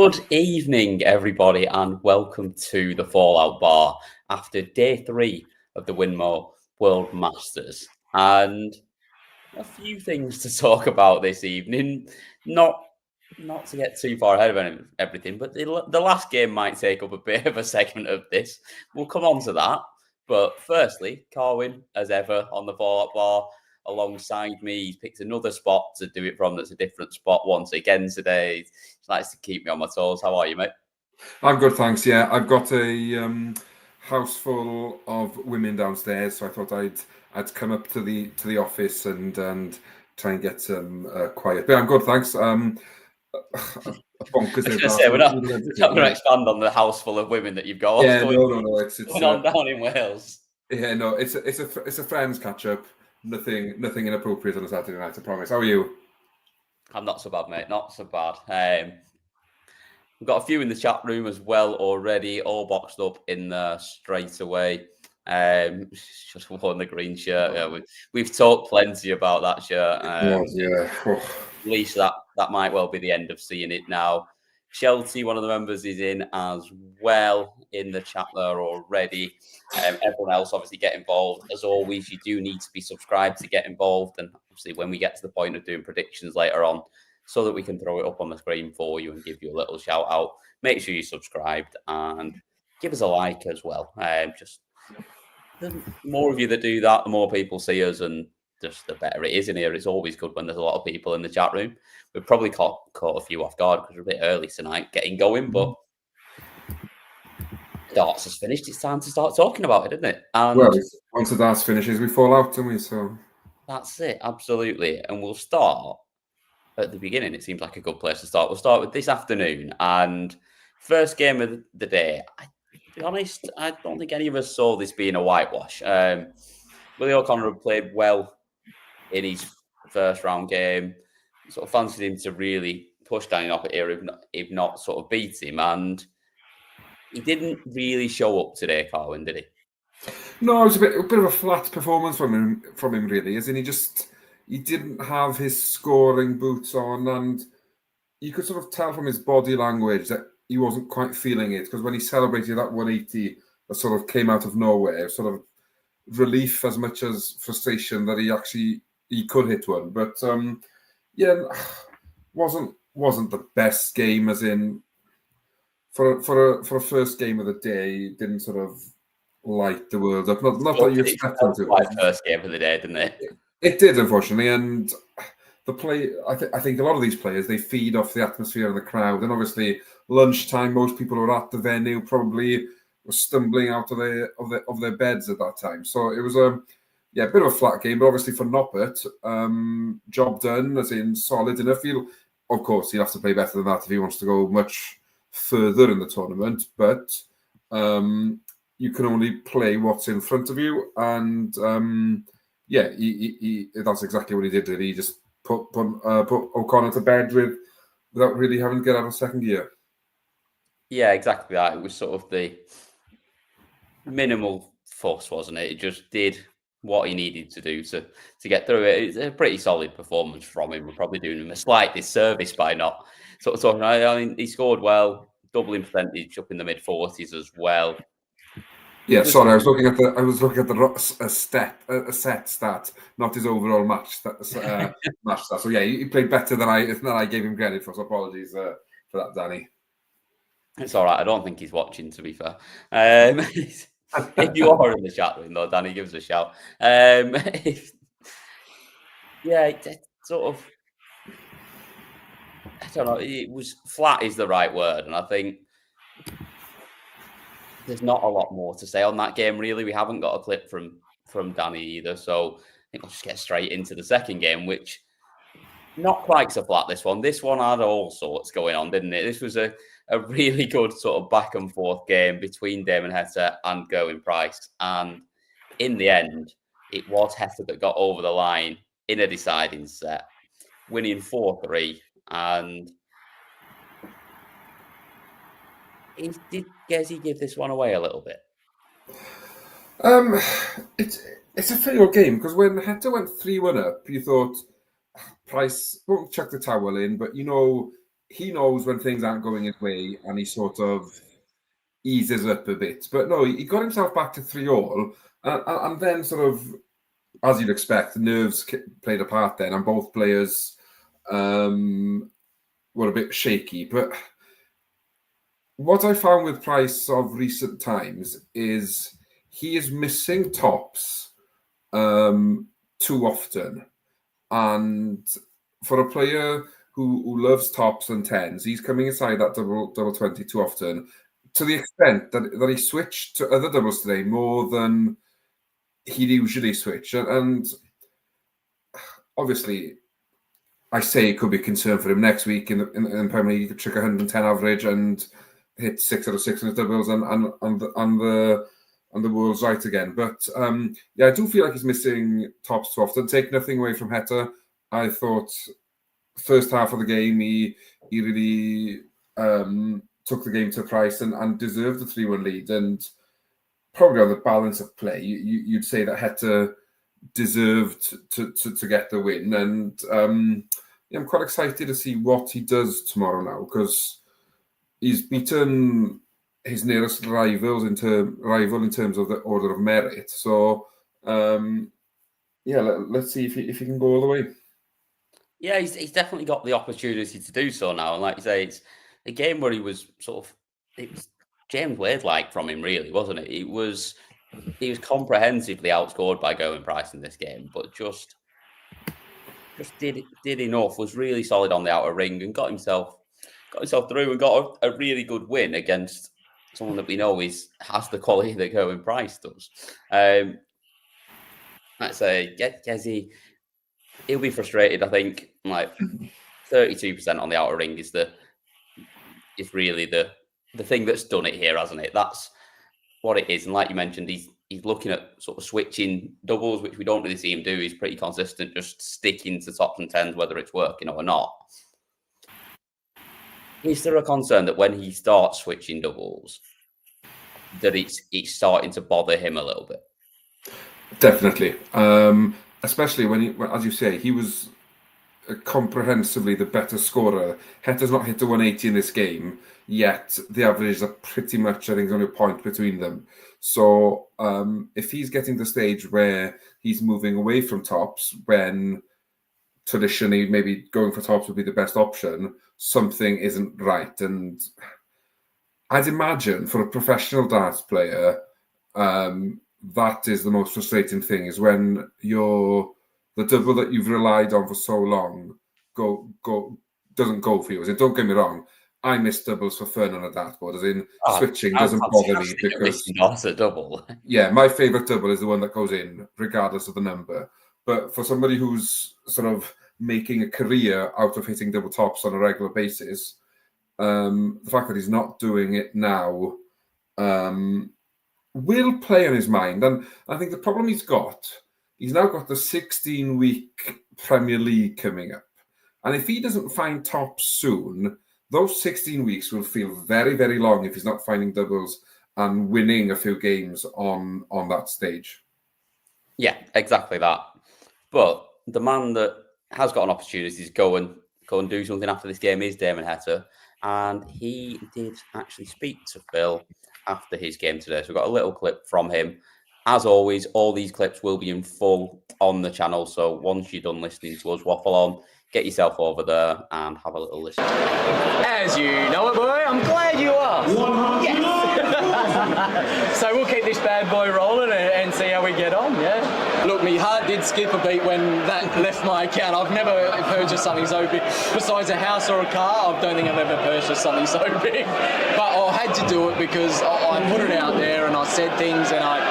Good evening, everybody, and welcome to the Fallout Bar after day 3 of the Winmau World Masters. And a few things to talk about this evening. Not to get too far ahead of everything, but the last game might take up a bit of a segment of this. We'll come on to that. But firstly, Gerwyn, as ever, on the Fallout Bar alongside me. He's picked another spot to do it from that's a different spot once again today. He likes to keep me on my toes. How are you, mate? I'm good, thanks. Yeah, I've got a house full of women downstairs, so I thought I'd come up to the office and try and get some quiet. But I'm good, thanks. Bonkers. I was going to say, we're not going to expand on the house full of women that you've got. Yeah, no. It's going on down in Wales. Yeah, no, it's a friends catch up. Nothing inappropriate on a Saturday night, I promise. How are you? I'm not so bad, mate. Not so bad. We've got a few in the chat room as well already, all boxed up in there straight away. Just worn the green shirt. Yeah, we've talked plenty about that shirt. At least that might well be the end of seeing it now. Chelsea, one of the members, is in as well in the chat there already. Everyone else, obviously, get involved. As always, you do need to be subscribed to get involved. And obviously, when we get to the point of doing predictions later on, so that we can throw it up on the screen for you and give you a little shout out, make sure you're subscribed and give us a like as well. Just the more of you that do that, the more people see us, and just the better it is in here. It's always good when there's a lot of people in the chat room. We've probably caught a few off guard because we're a bit early tonight getting going, but darts has finished. It's time to start talking about it, isn't it? And well, once the darts finishes, we fall out, don't we? So that's it, absolutely. And we'll start at the beginning. It seems like a good place to start. We'll start with this afternoon, and first game of the day. To be honest, I don't think any of us saw this being a whitewash. Willie O'Connor played well in his first round game. Sort of fancied him to really push Danny Noppert here, if not sort of beat him. And he didn't really show up today, Gerwyn, did he? No, it was a bit of a flat performance from him really, isn't he? He didn't have his scoring boots on, and you could sort of tell from his body language that he wasn't quite feeling it, because when he celebrated that 180, that sort of came out of nowhere, sort of relief as much as frustration that he could hit one. But wasn't the best game, as in for a first game of the day, didn't sort of light the world up. Not that you expect him to. Like first game of the day, didn't it? It did, unfortunately, and the play. I think a lot of these players, they feed off the atmosphere and the crowd, and obviously lunchtime, most people who are at the venue probably were stumbling out of their beds at that time. So it was a bit of a flat game, but obviously for Noppert, job done, as in solid enough. Of course, he'll have to play better than that if he wants to go much further in the tournament, but you can only play what's in front of you, and he that's exactly what he did. He just put O'Connor to bed without really having to get out of second gear. Yeah, exactly that. It was sort of the minimal fuss, wasn't it? It just did what he needed to do to get through it. It's a pretty solid performance from him. We're probably doing him a slight disservice by not sort of talking. I mean, he scored well, doubling percentage up in the mid-40s as well. Yeah, sorry, I was looking at the set stat, not his overall match stat. So yeah, he played better than I gave him credit for. So apologies for that, Danny. It's all right. I don't think he's watching, to be fair. If you are in the chat room, though, Danny, give us a shout. It sort of, I don't know. It was flat is the right word, and I think there's not a lot more to say on that game, really. We haven't got a clip from Danny either, so I think I'll just get straight into the second game, which not quite so flat. This one had all sorts going on, didn't it? This was a really good sort of back and forth game between Damon Heta and Gerwyn Price, and in the end, it was Heta that got over the line in a deciding set, winning 4-3, and did Gezi give this one away a little bit? It's a funny old game, because when Heta went 3-1 up, you thought Price won't chuck the towel in, but he knows when things aren't going his way, and he sort of eases up a bit. But no, he got himself back to 3-3, and then sort of, as you'd expect, the nerves played a part then, and both players were a bit shaky. But what I found with Price of recent times is he is missing tops too often. And for a player who loves tops and tens, he's coming inside that double 20 too often, to the extent that he switched to other doubles today more than he'd usually switch. And obviously, I say it could be a concern for him next week in the Premier League. He could trick 110 average and hit 6 out of 6 in his doubles and the world's right again. But yeah, I do feel like he's missing tops too often. Take nothing away from Heta. I thought first half of the game he really took the game to Price and deserved the 3-1 lead. And probably on the balance of play, you'd say that Heta deserved to get the win. And yeah, I'm quite excited to see what he does tomorrow now, because he's beaten his nearest rival in terms of the order of merit. So yeah, let's see if he can go all the way. Yeah, he's definitely got the opportunity to do so now. And like you say, it's a game where he was it was James Wade-like from him, really, wasn't it? He was comprehensively outscored by Gerwyn Price in this game, but just did enough, was really solid on the outer ring, and got himself through and got a really good win against someone that we know has the quality that Gerwyn Price does. I'd say Gezi, he'll be frustrated. I think like 32% on the outer ring is really the thing that's done it here, hasn't it? That's what it is. And like you mentioned, he's looking at sort of switching doubles, which we don't really see him do. He's pretty consistent, just sticking to tops and tens, whether it's working or not. Is there a concern that when he starts switching doubles, that it's starting to bother him a little bit? Definitely. Especially when, as you say, he was comprehensively the better scorer. Heta's not hit the 180 in this game, yet the averages are pretty much, I think, only a point between them. So if he's getting to the stage where he's moving away from tops, when traditionally maybe going for tops would be the best option, something isn't right. And I'd imagine for a professional darts player, that is the most frustrating thing, is when the double that you've relied on for so long doesn't go for you. As in, don't get me wrong, I miss doubles for fun on a dartboard. As in, switching doesn't bother me because not a double. Yeah, my favourite double is the one that goes in, regardless of the number. But for somebody who's sort of making a career out of hitting double tops on a regular basis, the fact that he's not doing it now will play on his mind. And I think the problem he's now got the 16-week Premier League coming up. And if he doesn't find tops soon, those 16 weeks will feel very, very long if he's not finding doubles and winning a few games on that stage. Yeah, exactly that. But the man that has got an opportunity to go and do something after this game is Damon Heta. And he did actually speak to Phil after his game today. So we've got a little clip from him. As always, all these clips will be in full on the channel. So once you're done listening to us waffle on, get yourself over there and have a little listen. As you know it, boy, I'm glad you asked. Yes. So we'll keep this bad boy rolling and see how we get on, yeah? Look, my heart did skip a beat when that left my account. I've never purchased something so big. Besides a house or a car, I don't think I've ever purchased something so big. But I had to do it because I put it out there and I said things and I'm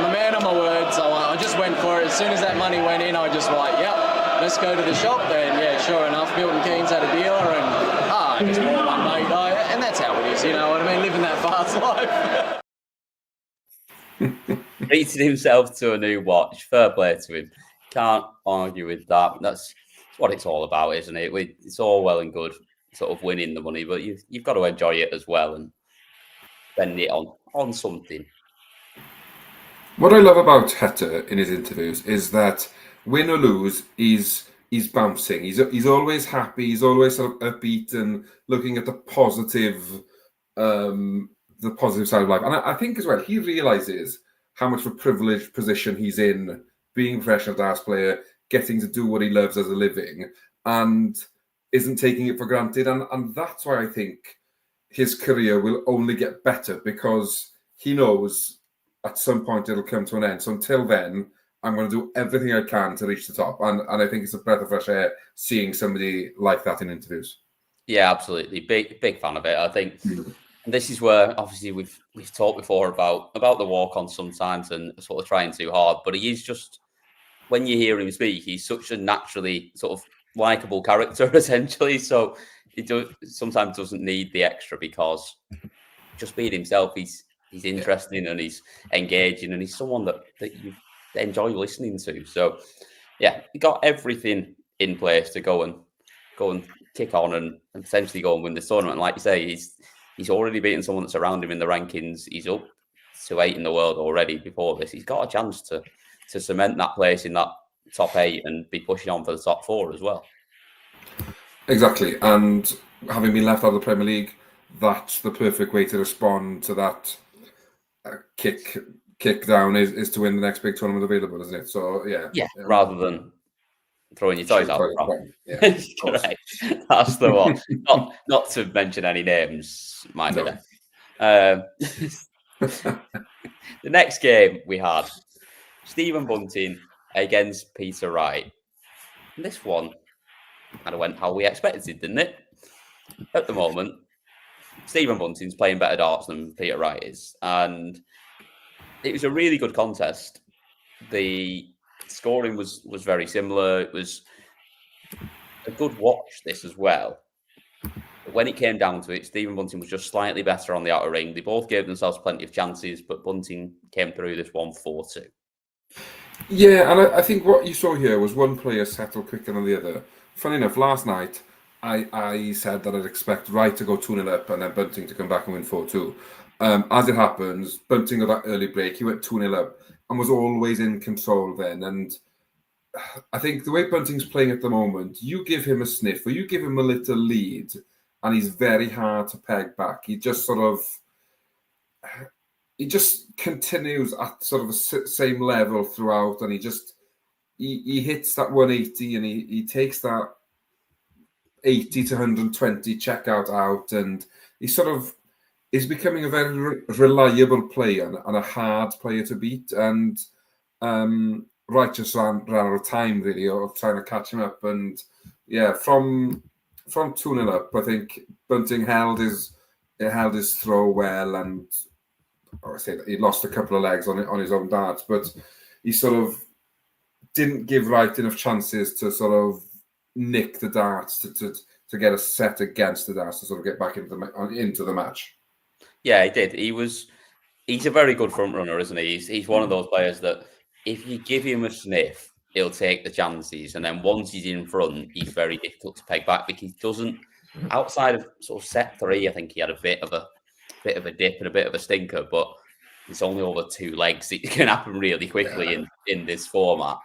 a man of my word, so I just went for it. As soon as that money went in, I just like, yep, let's go to the shop. And yeah, sure enough, Milton Keynes had a dealer and I just bought one, mate. And that's how it is, you know what I mean? Living that fast life. Treated himself to a new watch. Fair play to him. Can't argue with that. That's what it's all about, isn't it? It's all well and good sort of winning the money, but you've got to enjoy it as well and spend it on something. What I love about Heta in his interviews is that win or lose, he's he's bouncing. He's always happy. He's always sort of upbeat and looking at the positive side of life. And I think as well, he realizes how much of a privileged position he's in, being a professional darts player, getting to do what he loves as a living, and isn't taking it for granted. And that's why I think his career will only get better, because he knows at some point it'll come to an end. So until then, I'm going to do everything I can to reach the top. And I think it's a breath of fresh air seeing somebody like that in interviews. Yeah, absolutely. Big fan of it. I think this is where obviously we've talked before about the walk-on sometimes and sort of trying too hard. But he is just, when you hear him speak, he's such a naturally sort of likable character, essentially. So he sometimes doesn't need the extra, because just being himself, he's interesting and he's engaging, and he's someone that you enjoy listening to. So yeah, he got everything in place to go and kick on and potentially go and win the tournament. Like you say, he's already beaten someone that's around him in the rankings. He's up to 8 in the world already before this. He's got a chance to cement that place in that top 8 and be pushing on for the top 4 as well. Exactly. And having been left out of the Premier League, that's the perfect way to respond to that kick down is to win the next big tournament available, isn't it? So yeah, rather than throwing your toys out. Yeah, correct. That's the one. not to mention any names, mind you. The next game we had Stephen Bunting against Peter Wright. And this one kind of went how we expected, didn't it? At the moment, Stephen Bunting's playing better darts than Peter Wright is, and it was a really good contest. The scoring was very similar. It was a good watch, this as well. But when it came down to it, Stephen Bunting was just slightly better on the outer ring. They both gave themselves plenty of chances, but Bunting came through this one 4-2. Yeah, and I think what you saw here was one player settle quicker than the other. Funny enough, last night, I said that I'd expect Wright to go 2-0 up and then Bunting to come back and win 4-2. As it happens, Bunting got that early break. He went 2-0 up and was always in control then. And I think the way Bunting's playing at the moment, you give him a sniff or you give him a little lead and he's very hard to peg back. He just continues at sort of the same level throughout, and he hits that 180 and he takes that 80 to 120 checkout out, and he's becoming a very reliable player and a hard player to beat. And Wright just ran out of time really of trying to catch him up. And yeah, from 2-0 up, I think Bunting held his throw well, and I say that he lost a couple of legs on his own darts, but he sort of didn't give Wright enough chances to sort of nick the darts to get a set against the darts to sort of get back into the match. Yeah, he did. He's a very good front runner, isn't he? He's one of those players that if you give him a sniff, he'll take the chances, and then once he's in front, he's very difficult to peg back because he doesn't. Outside of sort of set 3, I think he had a bit of a dip and a bit of a stinker, but it's only over 2 legs. It can happen really quickly in this format,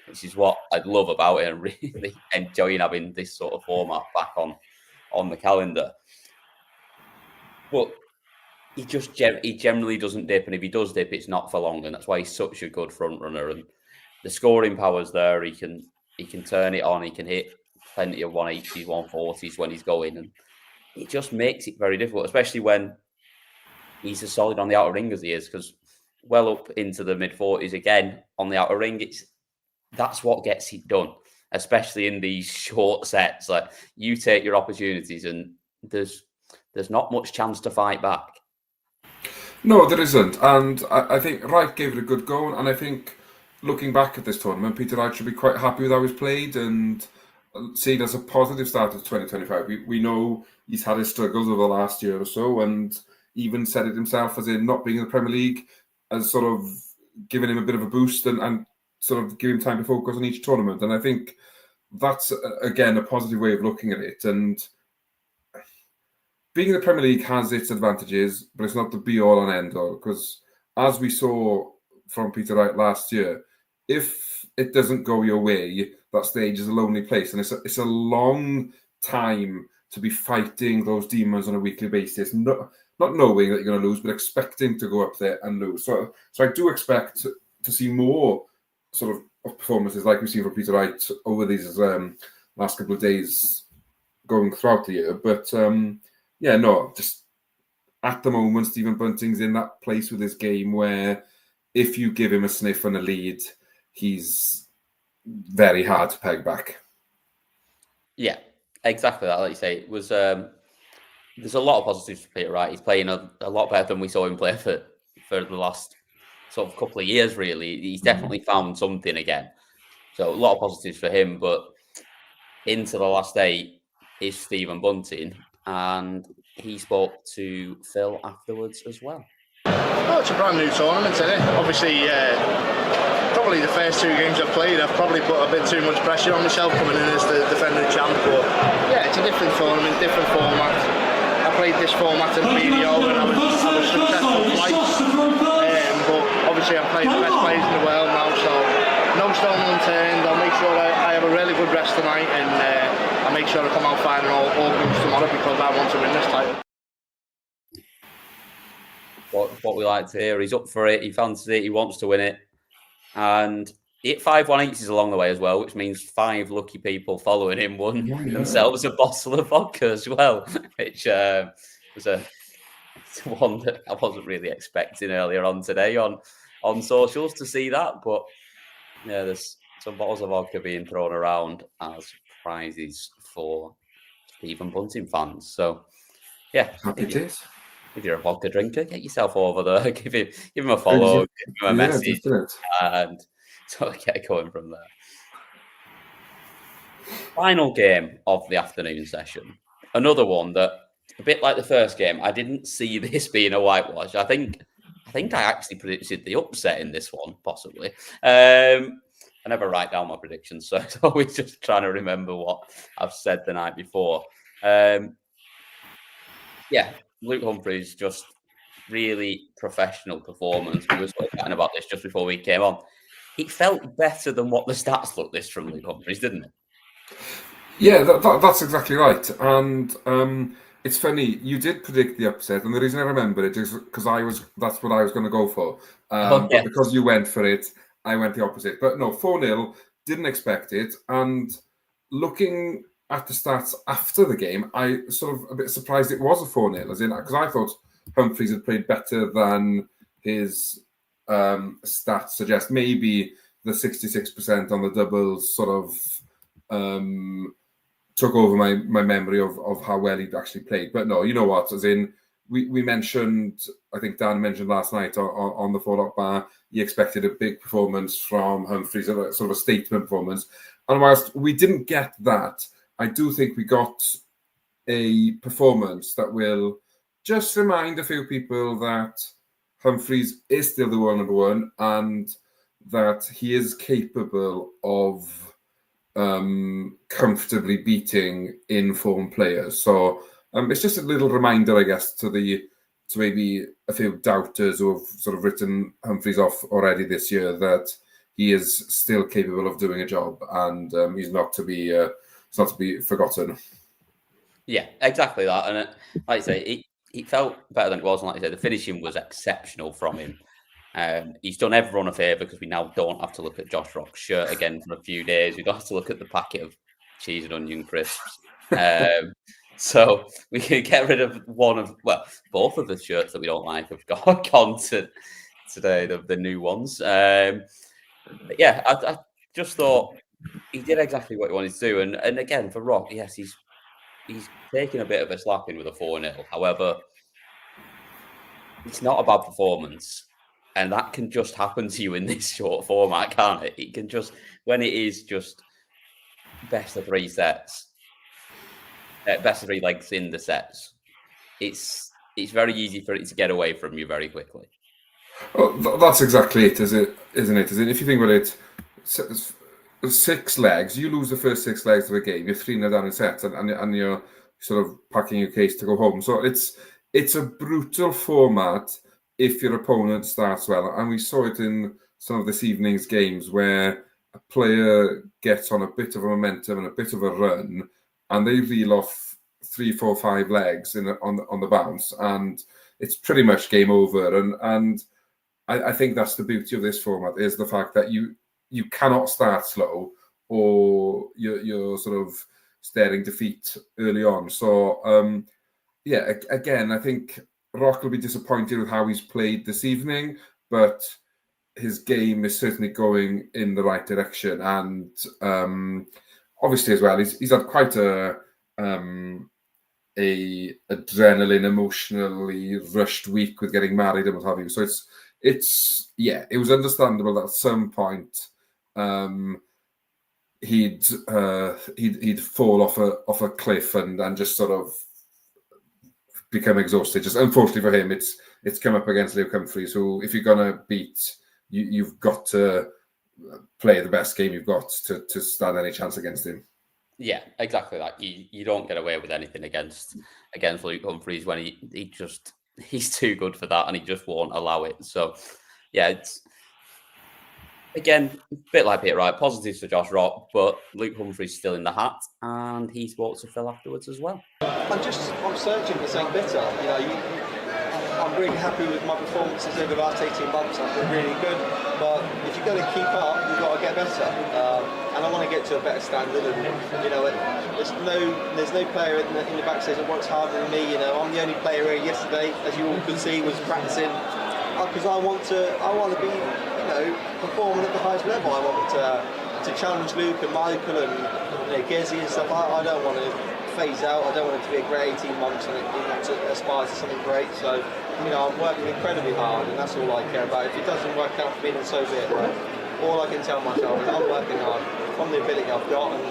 which is what I love about it, and really enjoying having this sort of format back on the calendar. But he generally doesn't dip, and if he does dip, it's not for long, and that's why he's such a good front runner. And the scoring power's there. He can turn it on. He can hit plenty of 180s, 140s when he's going, and it just makes it very difficult, especially when he's as solid on the outer ring as he is, because well up into the mid-40s again on the outer ring, that's what gets it done, especially in these short sets. Like, you take your opportunities and there's not much chance to fight back. No, there isn't. And I think Wright gave it a good go, and I think looking back at this tournament, Peter Wright should be quite happy with how he's played and see it as a positive start of 2025. We know he's had his struggles over the last year or so, and even said it himself as in not being in the Premier League as sort of giving him a bit of a boost and sort of giving him time to focus on each tournament. And I think that's, again, a positive way of looking at it. And being in the Premier League has its advantages, but it's not the be-all and end-all, because as we saw from Peter Wright last year, if it doesn't go your way, that stage is a lonely place, and it's a long time to be fighting those demons on a weekly basis, not knowing that you're going to lose, but expecting to go up there and lose. So I do expect to see more sort of performances like we've seen from Peter Wright over these last couple of days going throughout the year. But just at the moment, Stephen Bunting's in that place with his game where if you give him a sniff and a lead, he's very hard to peg back. Yeah, exactly that. Like you say, it was. There's a lot of positives for Peter Wright. He's playing a lot better than we saw him play for the last sort of couple of years, really. He's definitely found something again. So a lot of positives for him. But into the last 8 is Stephen Bunting, and he spoke to Phil afterwards as well. Oh, it's a brand new tournament, isn't it? Obviously, probably the first 2 games I've played, I've probably put a bit too much pressure on myself coming in as the defending champ. But yeah, it's a different tournament, different format. I played this format in BDO and I was successful twice. But obviously I'm playing the best players in the world now, so no stone unturned. I'll make sure I have a really good rest tonight, and I'll make sure I come out firing all guns tomorrow because I want to win this title. What we like to hear, he's up for it, he fancies it, he wants to win it. And he hit 5 180s along the way as well, which means 5 lucky people following him won themselves a bottle of vodka as well, which was one that I wasn't really expecting earlier on today on socials to see that. But yeah, there's some bottles of vodka being thrown around as prizes for Stephen Bunting fans. So yeah, Happy days. If you're a vodka drinker, get yourself over there, give him a follow, give him a message, and so get going from there. Final game of the afternoon session. Another one that, a bit like the first game, I didn't see this being a whitewash. I think I actually predicted the upset in this one, possibly. I never write down my predictions, so I'm always just trying to remember what I've said the night before. Luke Humphries, just really professional performance. We were sort of chatting about this just before we came on. It felt better than what the stats looked this from Luke Humphries, didn't it? Yeah, that's exactly right. And it's funny, you did predict the upset, and the reason I remember it is because that's what I was going to go for. But because you went for it, I went the opposite. But no, 4-0, didn't expect it. And looking at the stats after the game, I sort of a bit surprised it was a 4-0, as in, because I thought Humphries had played better than his stats suggest. Maybe the 66% on the doubles sort of took over my memory of how well he'd actually played. But no, you know what, as in, we mentioned, I think Dan mentioned last night on the 4-Lock bar, he expected a big performance from Humphries, sort of a statement performance. And whilst we didn't get that, I do think we got a performance that will just remind a few people that Humphries is still the world number 1 and that he is capable of comfortably beating in-form players. So it's just a little reminder, I guess, to maybe a few doubters who have sort of written Humphries off already this year, that he is still capable of doing a job, and he's not to be forgotten. Yeah, exactly that. And like I say, it felt better than it was. And like I said, the finishing was exceptional from him. He's done everyone a favour because we now don't have to look at Josh Rock's shirt again for a few days. We don't have to look at the packet of cheese and onion crisps. So we can get rid of both of the shirts that we don't like have gone to today, the new ones. I just thought he did exactly what he wanted to do. And again, for Rock, yes, he's taking a bit of a slapping with a 4-0. However, it's not a bad performance. And that can just happen to you in this short format, can't it? It can just, when it is just best of 3 sets, best of 3 legs in the sets, it's very easy for it to get away from you very quickly. Well, that's exactly it, isn't it? If you think about it, 6 legs, you lose the first 6 legs of a game, you're 3-0 down in sets, and you're sort of packing your case to go home. So it's a brutal format if your opponent starts well. And we saw it in some of this evening's games where a player gets on a bit of a momentum and a bit of a run, and they reel off 3, 4, 5 legs on the bounce, and it's pretty much game over. And I think that's the beauty of this format, is the fact that you cannot start slow, or you're sort of staring defeat early on. So again, I think Rock will be disappointed with how he's played this evening, but his game is certainly going in the right direction. And obviously as well, he's had quite a adrenaline, emotionally rushed week with getting married and what have you. So it was understandable that at some point he'd fall off a cliff and just sort of become exhausted. Just unfortunately for him, it's come up against Luke Humphries, who, if you're gonna beat, you've got to play the best game you've got to stand any chance against him. Yeah, exactly that. You don't get away with anything against Luke Humphries when he's too good for that, and he just won't allow it. So yeah, it's again a bit like Peter Wright, positives for Josh Rock, but Luke Humphries still in the hat, and he spoke to Phil afterwards as well. I'm searching for something better. I'm really happy with my performances over the last 18 months. I've been really good, but if you're going to keep up, you've got to get better. And I want to get to a better standard. And there's no player in the backstage that works harder than me. I'm the only player here yesterday, as you all could see, was practicing because I want to be, performing at the highest level. I want to challenge Luke and Michael and Gezi and stuff. I don't want to phase out. I don't want it to be a great 18 months and to aspire to something great. So, I'm working incredibly hard, and that's all I care about. If it doesn't work out for me, then so be it, right? All I can tell myself is I'm working hard from the ability I've got, and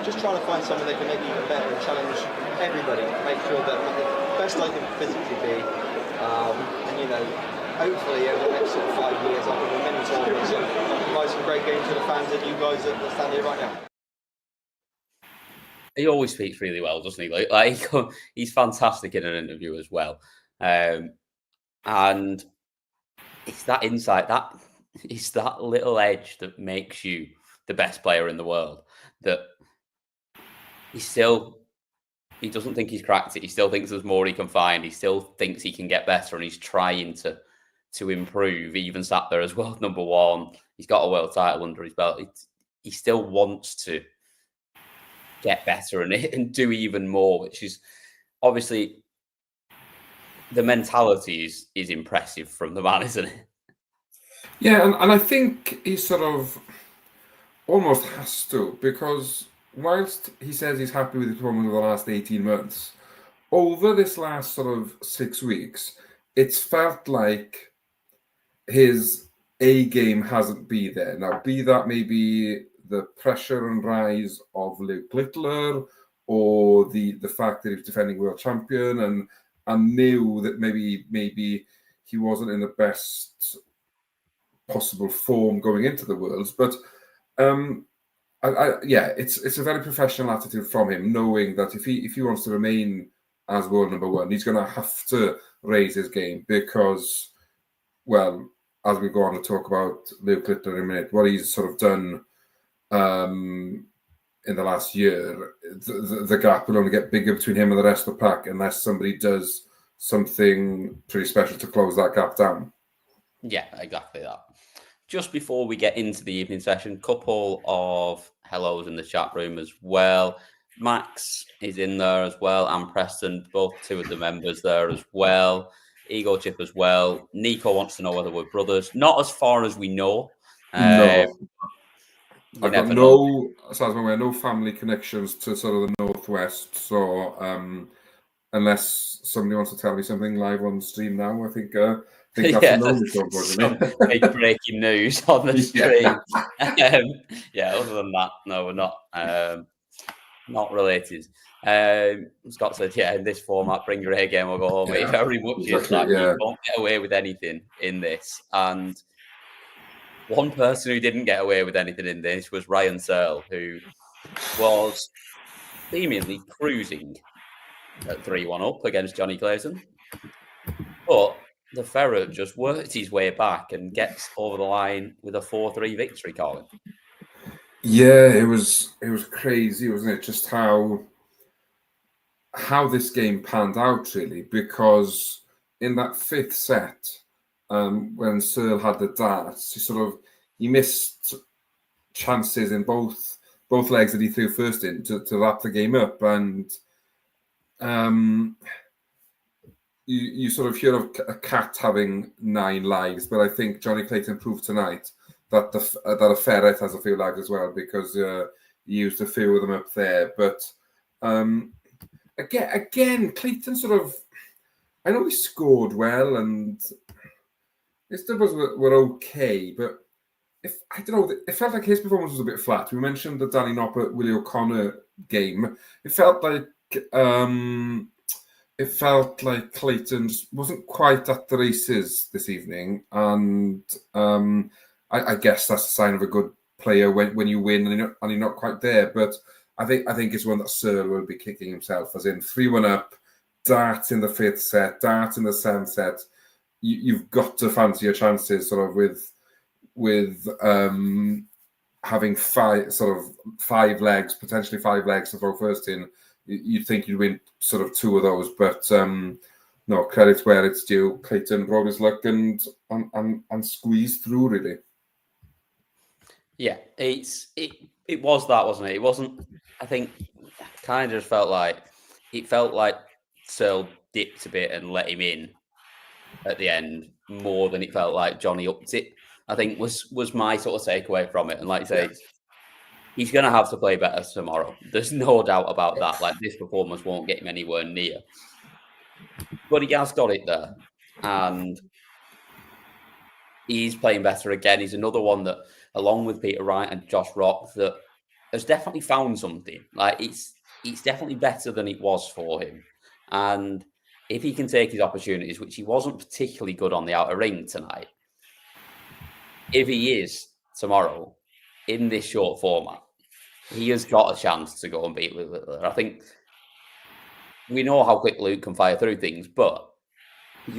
just trying to find someone that can make me even better and challenge everybody, make sure that I'm the best I can physically be. Hopefully over the next sort of 5 years I can win many tournaments and provide some great games for the fans and you guys that stand here right now. He always speaks really well, doesn't he? Like he's fantastic in an interview as well. And it's that insight, it's that little edge that makes you the best player in the world. That he doesn't think he's cracked it. He still thinks there's more he can find. He still thinks he can get better, and he's trying to improve. He even sat there as world number one. He's got a world title under his belt. He still wants to get better and do even more, which is obviously the mentality is impressive from the man, isn't it? Yeah, and I think he sort of almost has to, because whilst he says he's happy with his performance over the last 18 months, over this last sort of 6 weeks, it's felt like his A game hasn't been there. Now, be that maybe the pressure and rise of Luke Littler, or the fact that he's defending world champion and knew that maybe he wasn't in the best possible form going into the Worlds. But it's a very professional attitude from him, knowing that if he wants to remain as world number one, he's going to have to raise his game, because, well, as we go on to talk about Luke Littler in a minute, what he's sort of done in the last year, the gap will only get bigger between him and the rest of the pack unless somebody does something pretty special to close that gap down. Yeah, exactly that. Just before we get into the evening session, couple of hellos in the chat room as well. Max is in there as well, and Preston, both two of the members there as well. Ego Chip as well. Nico wants to know whether we're brothers. Not as far as we know. No. I've got know. no family connections to sort of the Northwest. So unless somebody wants to tell me something live on stream now, I think that's a no. Big breaking news on the stream. Other than that, no, we're not related. Scott said, in this format, bring your A game or go home. It very much is like you don't get away with anything in this. And one person who didn't get away with anything in this was Ryan Searle, who was seemingly cruising at 3-1 up against Johnny Clayton. But the Ferret just worked his way back and gets over the line with a 4-3 victory, Colin. Yeah, it was crazy, wasn't it? Just how this game panned out, really, because in that fifth set, when Searle had the darts, he missed chances in both legs that he threw first in to wrap the game up, and you sort of hear of a cat having 9 lives, but I think Johnny Clayton proved tonight that that a ferret has a few lives as well, because he used a few of them up there. But again, Clayton I know he scored well and his doubles were okay, but I don't know, it felt like his performance was a bit flat. We mentioned the Danny Noppert, Willie O'Connor game. It felt like Clayton wasn't quite at the races this evening, and I guess that's a sign of a good player when you win and you're not quite there. But I think it's one that Searle will be kicking himself, as in 3-1 up, dart in the 5th set, dart in the 7th set. You've got to fancy your chances, sort of with having 5 legs, potentially 5 legs to throw first in. You'd think you'd win sort of 2 of those, but no, credit where it's due. Clayton brought his luck and squeezed through, really. Yeah, it was that, wasn't it? It wasn't. I think kind of felt like Searle dipped a bit and let him in at the end more than it felt like Johnny upped it. I think was my sort of takeaway from it. And like you say, he's going to have to play better tomorrow. There's no doubt about that. Like, this performance won't get him anywhere near. But he has got it there. And he's playing better again. He's another one that, along with Peter Wright and Josh Rock, that has definitely found something. Like, it's definitely better than it was for him. And if he can take his opportunities, which he wasn't particularly good on the outer ring tonight, if he is tomorrow in this short format, he has got a chance to go and beat Luke Littler. I think we know how quick Luke can fire through things, but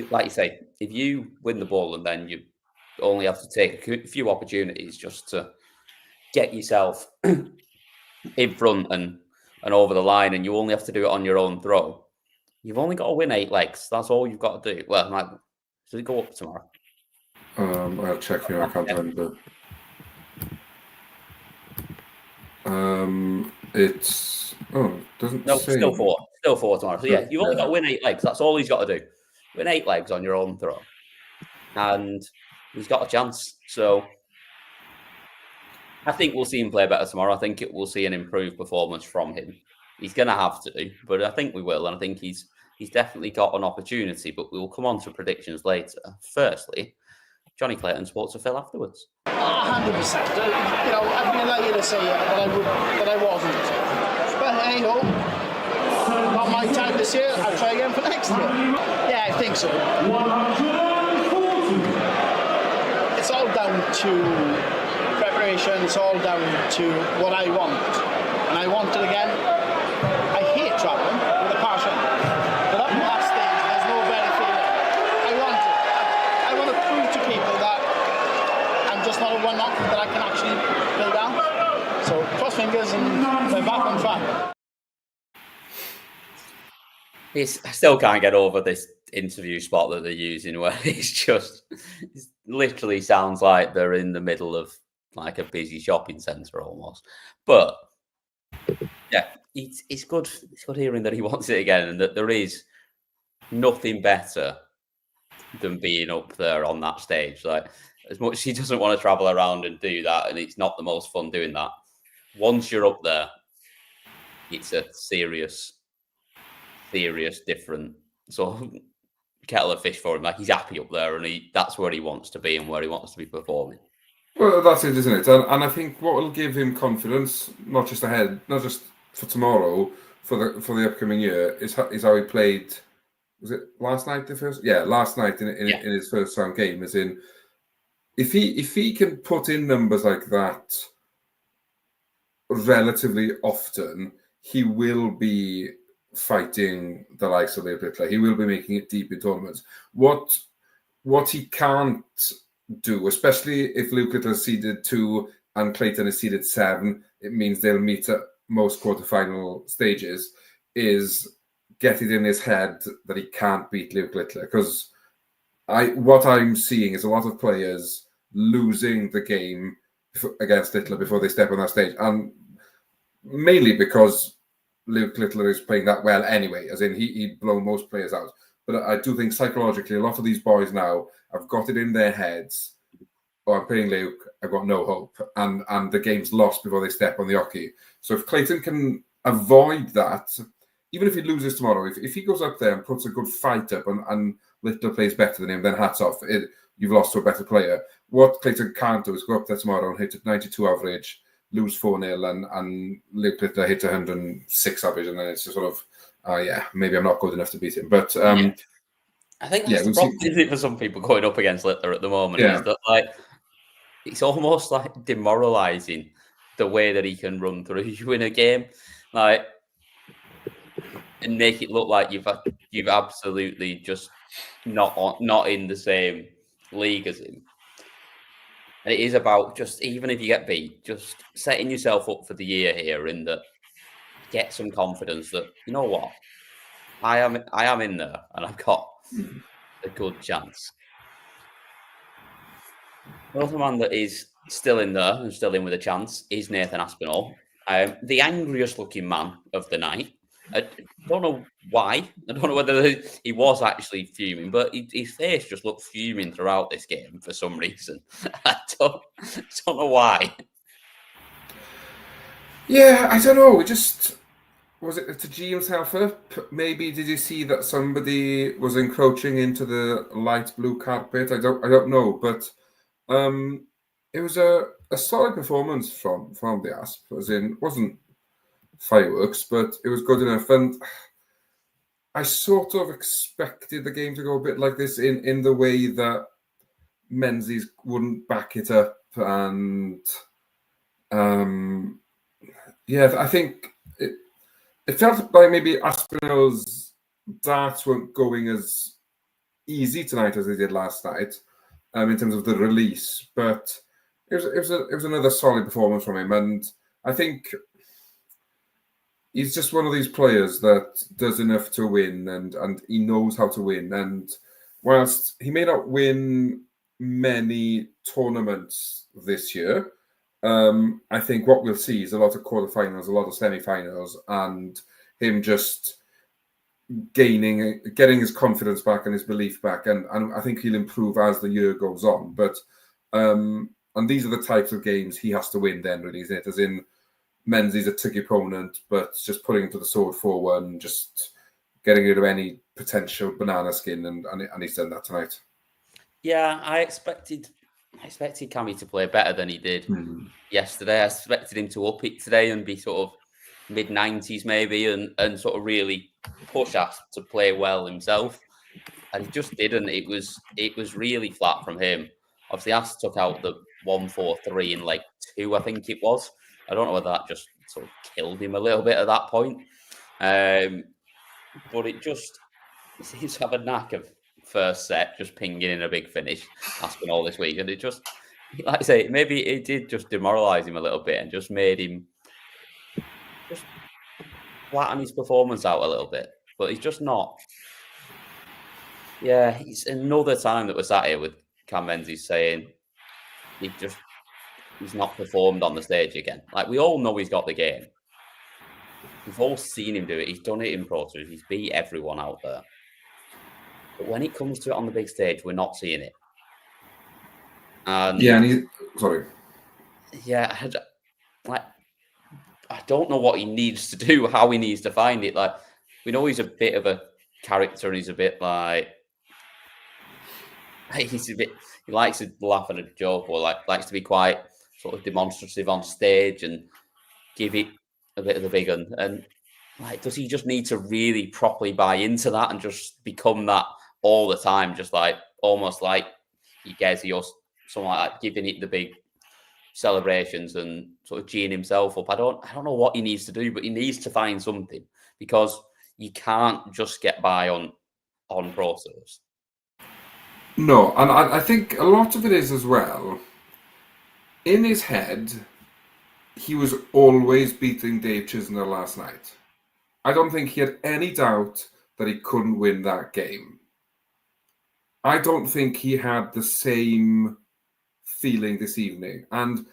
like you say, if you win the ball and then you only have to take a few opportunities just to get yourself in front and over the line, and you only have to do it on your own throw, you've only got to win 8 legs. That's all you've got to do. Well, does it go up tomorrow? I'll check here. I can't remember. It's doesn't say. Still 4 tomorrow. So yeah, you've only got to win 8 legs. That's all he's got to do. Win 8 legs on your own throw, and he's got a chance. So I think we'll see him play better tomorrow. I think we'll see an improved performance from him. He's going to have to, but I think we will, and I think he's definitely got an opportunity. But we'll come on to predictions later. Firstly, Johnny Clayton spoke to Phil afterwards. 100%. I'd be like you to say that I wasn't. But hey ho, not my time this year. I'll try again for next year. Yeah, I think so. It's all down to preparation. It's all down to what I want, and I want it again. I hate traveling with a passion, but up on that stage, there's no better feeling. I want it. I want to prove to people that I'm just not a one-off, that I can actually build out. So cross fingers and we're back on track. I still can't get over this interview spot that they're using, where it literally sounds like they're in the middle of like a busy shopping centre almost. But yeah, it's good. It's good hearing that he wants it again, and that there is nothing better than being up there on that stage. Like, as much as he doesn't want to travel around and do that, and it's not the most fun doing that, once you're up there, it's a serious different sort of kettle of fish for him. Like, he's happy up there, and that's where he wants to be and where he wants to be performing. Well, that's it, isn't it? And I think what will give him confidence, not just for tomorrow, for the upcoming year, is how he played. Was it last night? Last night in his first round game. As in, if he can put in numbers like that relatively often, he will be fighting the likes of Luke Littler. He will be making it deep in tournaments. What he can't do, especially if Luke Littler seeded 2 and Clayton is seeded 7, it means they'll meet at most quarterfinal stages, is get it in his head that he can't beat Luke Littler. Because what I'm seeing is a lot of players losing the game against Littler before they step on that stage. And mainly because Luke Littler is playing that well anyway, as in he'd blow most players out. But I do think psychologically, a lot of these boys now have got it in their heads, I'm playing Luke, I've got no hope. And the game's lost before they step on the hockey. So if Clayton can avoid that, even if he loses tomorrow, if he goes up there and puts a good fight up and Littler plays better than him, then hats off. You've lost to a better player. What Clayton can't do is go up there tomorrow and hit a 92 average, lose 4-0, and Luke Littler hit 106 average, and then it's just sort of, maybe I'm not good enough to beat him. But I think that's the problem, isn't it, for some people going up against Littler at the moment? Is that, like, it's almost like demoralising the way that he can run through you in a game, like, and make it look like you've absolutely just not in the same league as him. And it is about just, even if you get beat, just setting yourself up for the year here, in that get some confidence that, you know what, I am in there and I've got a good chance. Another man that is still in there and still in with a chance is Nathan Aspinall, the angriest looking man of the night. I don't know why. I don't know whether he was actually fuming, but his face just looked fuming throughout this game for some reason. I don't know why. Yeah, I don't know. Was it to G himself up? Maybe did you see that somebody was encroaching into the light blue carpet? I don't know, but it was a solid performance from the Asp. As in, it wasn't fireworks, but it was good enough. And I sort of expected the game to go a bit like this in the way that Menzies wouldn't back it up. And I think it felt like maybe Aspinall's darts weren't going as easy tonight as they did last night, in terms of the release. But it was another solid performance from him, and I think he's just one of these players that does enough to win, and he knows how to win. And whilst he may not win many tournaments this year, I think what we'll see is a lot of quarterfinals, a lot of semi-finals, and him just getting his confidence back and his belief back. And I think he'll improve as the year goes on. But and these are the types of games he has to win then, really, isn't it? As in, Menzies a tricky opponent, but just putting him to the sword forward and just getting rid of any potential banana skin, and he's done that tonight. Yeah, I expected Cammy to play better than he did yesterday. I expected him to up it today and be sort of mid-90s maybe, and sort of really push us to play well himself. And he just didn't. It was really flat from him. Obviously, Ass took out the 1-4-3 in like 2, I think it was. I don't know whether that just sort of killed him a little bit at that point. But it seems to have a knack of first set just pinging in a big finish, Aspinall this week. And it just, like I say, maybe it did just demoralise him a little bit and just made him just flatten his performance out a little bit. But he's just not. Yeah, it's another time that we're sat here with Cam Menzies saying he's not performed on the stage again. Like, we all know he's got the game. We've all seen him do it. He's done it in Pro Tours. He's beat everyone out there. But when it comes to it on the big stage, we're not seeing it. Sorry. Yeah, I don't know what he needs to do, how he needs to find it. Like, we know he's a bit of a character, and he's a bit like, he likes to laugh at a joke, or likes to be quite sort of demonstrative on stage and give it a bit of the big one. And like, does he just need to really properly buy into that and just become that all the time, just like almost like Igezi or something like that, giving it the big celebrations and sort of geeing himself up? I don't know what he needs to do, but he needs to find something, because you can't just get by on Pro Tours. No, and I think a lot of it is as well, in his head, he was always beating Dave Chisner last night. I don't think he had any doubt that he couldn't win that game. I don't think he had the same feeling this evening. And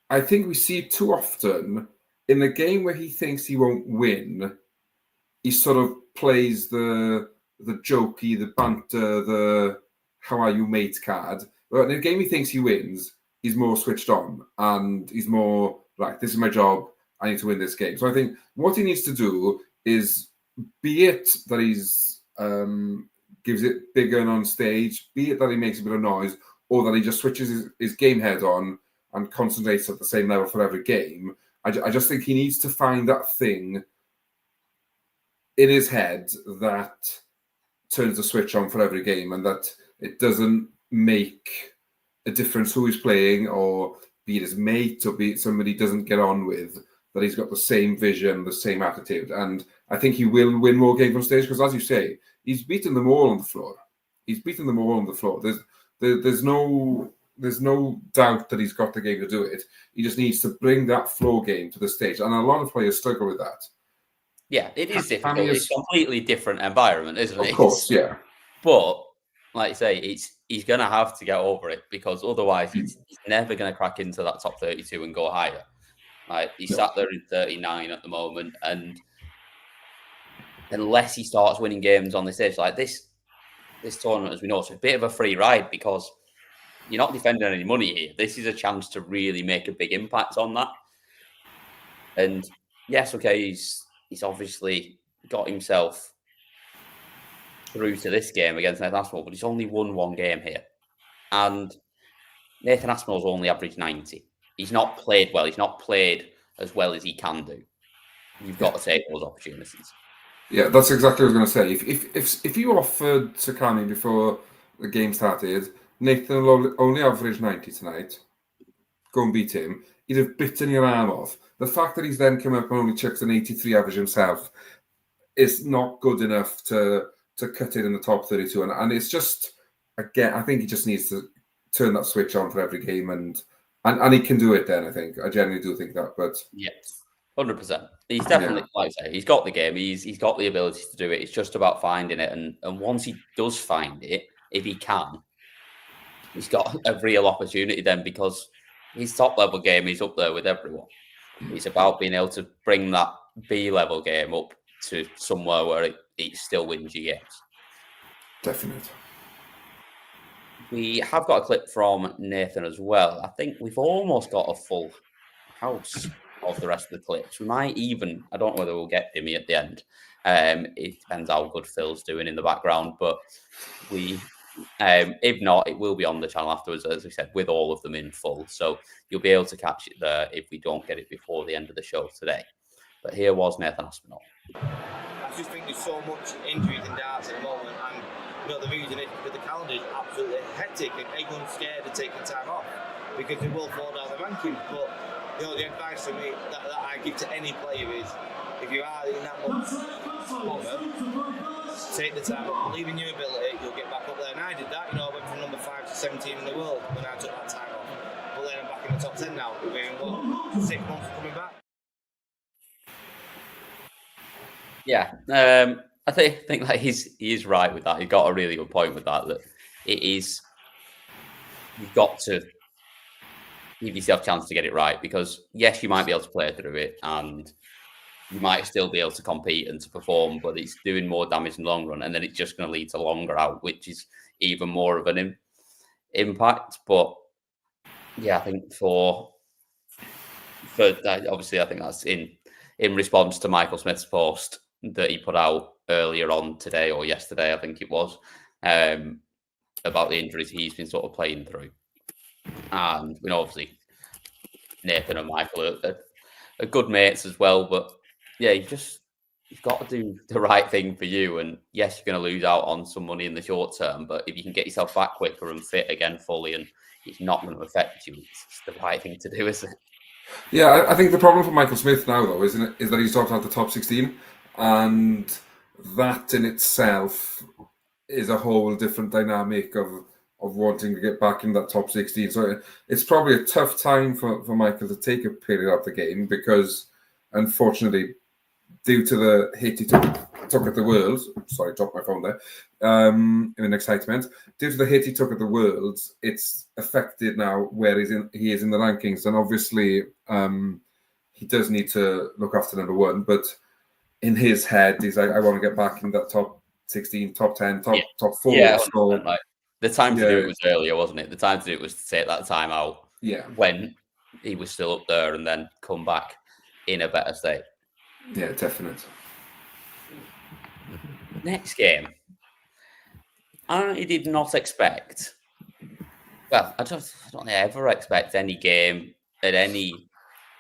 I think we see it too often in a game where he thinks he won't win, he sort of plays the jokey, the banter, the how are you mate card. But in a game he thinks he wins, he's more switched on and he's more like, this is my job, I need to win this game. So I think what he needs to do is, be it that he's gives it bigger and on stage, be it that he makes a bit of noise, or that he just switches his game head on and concentrates at the same level for every game. I just think he needs to find that thing in his head that turns the switch on for every game, and that it doesn't make a difference who he's playing, or be it his mate, or be it somebody he doesn't get on with, that he's got the same vision, the same attitude. And I think he will win more games on stage, because, as you say, he's beaten them all on the floor. There's no doubt that he's got the game to do it. He just needs to bring that floor game to the stage. And a lot of players struggle with that. Yeah, it is difficult. It's a completely different environment, isn't it? Of course, yeah. But, like I say, he's going to have to get over it, because otherwise he's never going to crack into that top 32 and go higher. Like, he's sat there in 39 at the moment, and unless he starts winning games on this stage, like this tournament, as we know, it's a bit of a free ride, because you're not defending any money here. This is a chance to really make a big impact on that. And yes, okay, he's obviously got himself through to this game against Nathan Aspinall, but he's only won one game here. And Nathan Aspinall's only averaged 90. He's not played well. He's not played as well as he can do. You've got to take those opportunities. Yeah, that's exactly what I was going to say. If you offered Sakani before the game started, Nathan will only average 90 tonight, go and beat him, he'd have bitten your arm off. The fact that he's then come up and only chucks an 83 average himself is not good enough to cut it in the top 32. And it's just, again, I think he just needs to turn that switch on for every game, and he can do it then, I think. I genuinely do think that. But yes, 100%. He's definitely, like I say, he's got the game. He's got the ability to do it. It's just about finding it. And once he does find it, if he can, he's got a real opportunity then, because his top level game is up there with everyone. It's about being able to bring that B level game up to somewhere where it still wins you games. Definitely. We have got a clip from Nathan as well. I think we've almost got a full house of the rest of the clips. We might even, I don't know whether we'll get Dimmy at the end. It depends how good Phil's doing in the background, but if not, it will be on the channel afterwards, as we said, with all of them in full. So you'll be able to catch it there if we don't get it before the end of the show today. But here was Nathan Aspinall. I just think there's so much injuries in darts at the moment, and the reason is because the calendar is absolutely hectic and everyone's scared of taking time off because they will fall down the rankings. But the advice for me that I give to any player is, if you are in that much bother, take the time off, believe in your ability, you'll get back up there. And I did that, I went from number 5 to 17 in the world when I took that time off. But then I'm back in the top 10 now, within 6 months of coming back. Yeah, I think that he is right with that. He got a really good point with that. That it is, you've got to give yourself a chance to get it right, because yes, you might be able to play through it and you might still be able to compete and to perform, but it's doing more damage in the long run, and then it's just going to lead to longer out, which is even more of an impact. But yeah, I think for that, obviously, I think that's in response to Michael Smith's post that he put out earlier on today or yesterday, I think it was, about the injuries he's been sort of playing through. And obviously Nathan and Michael are good mates as well, but yeah, you've got to do the right thing for you. And yes, you're going to lose out on some money in the short term, but if you can get yourself back quicker and fit again fully, and it's not going to affect you, it's the right thing to do, isn't it? Yeah, I think the problem for Michael Smith now, though, isn't it, is that he's dropped out the top 16, and that in itself is a whole different dynamic of wanting to get back in that top 16. So it's probably a tough time for Michael to take a period out of the game because, unfortunately, due to the hit he took at the Worlds, sorry, dropped my phone there, in an excitement, due to the hit he took at the Worlds, it's affected now where he is in the rankings. And obviously, he does need to look after number one, but in his head, he's like, I want to get back in that top 16, top 10, top 4. Yeah, so, like, the time to do it was earlier, wasn't it? The time to do it was to take that time out when he was still up there and then come back in a better state. Yeah, definitely. Next game, I did not expect. Well, I don't ever expect any game at any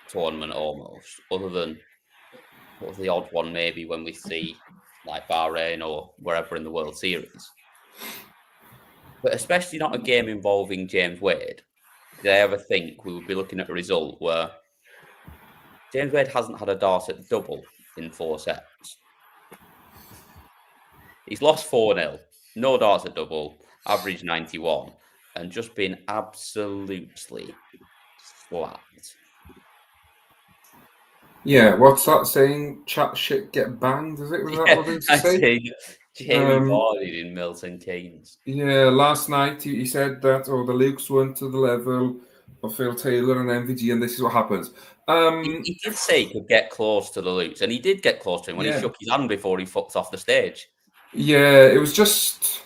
tournament almost, other than sort of the odd one maybe when we see like Bahrain or wherever in the World Series. But especially not a game involving James Wade. Did I ever think we would be looking at a result where James Wade hasn't had a Dorset double in 4 sets? He's lost 4-0, no Dorset double, average 91, and just been absolutely slapped. Yeah, what's that saying? Chat shit, get banged, is it? Was that what they used to say? Jamie Vardy in Milton Keynes. Yeah, last night he said that, the Lukes weren't to the level of Phil Taylor and MVG, and this is what happens. He did say he could get close to the Lukes, and he did get close to him when he shook his hand before he fucked off the stage. Yeah, it was just...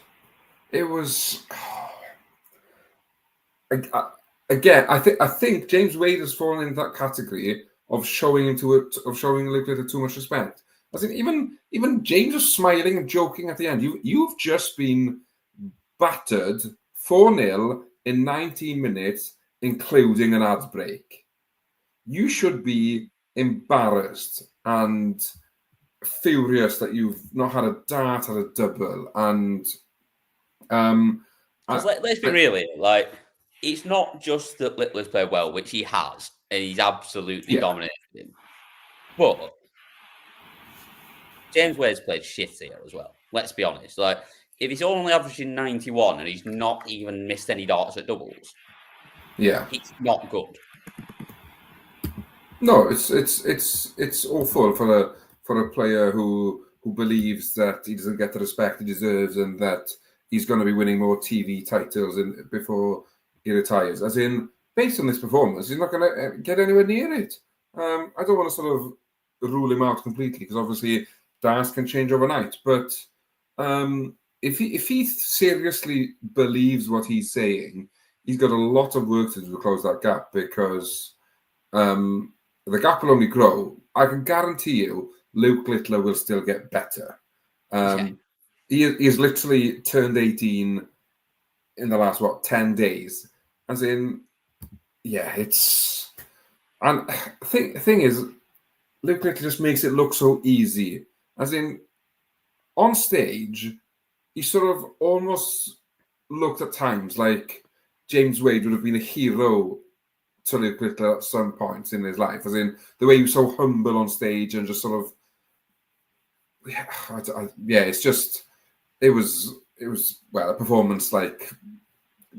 Again, I think James Wade has fallen into that category of showing Luke Littler too much respect. I think even James was smiling and joking at the end. You've just been battered 4-0 in 19 minutes, including an ad break. You should be embarrassed and furious that you've not had a dart at a double. And let's be real here. Like, it's not just that Littler's played well, which he has, and he's absolutely dominated him. But James Wade's played shit here as well. Let's be honest. Like, if he's only averaging 91 and he's not even missed any darts at doubles, it's not good. No, it's awful for a player who believes that he doesn't get the respect he deserves and that he's going to be winning more TV titles before he retires. As in, based on this performance, he's not going to get anywhere near it. I don't want to sort of rule him out completely because obviously darts can change overnight. But if he seriously believes what he's saying, he's got a lot of work to do to close that gap because the gap will only grow. I can guarantee you Luke Littler will still get better. He has literally turned 18 in the last, 10 days. As in, it's... And thing is, Luke Littler just makes it look so easy. As in, on stage, he sort of almost looked at times like James Wade would have been a hero to Luke Littler at some points in his life. As in, the way he was so humble on stage and just sort of... it's just... It was a performance like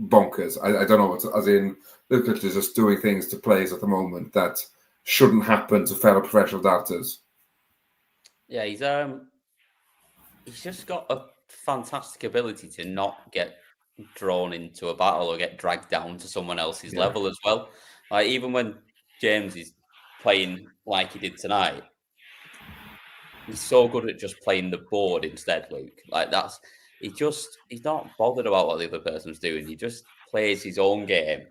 bonkers. I don't know what as in Luke Littler is just doing things to players at the moment that shouldn't happen to fellow professional darters. Yeah, he's just got a fantastic ability to not get drawn into a battle or get dragged down to someone else's level as well. Like even when James is playing like he did tonight, he's so good at just playing the board instead, Luke. Like he's not bothered about what the other person's doing. He just plays his own game.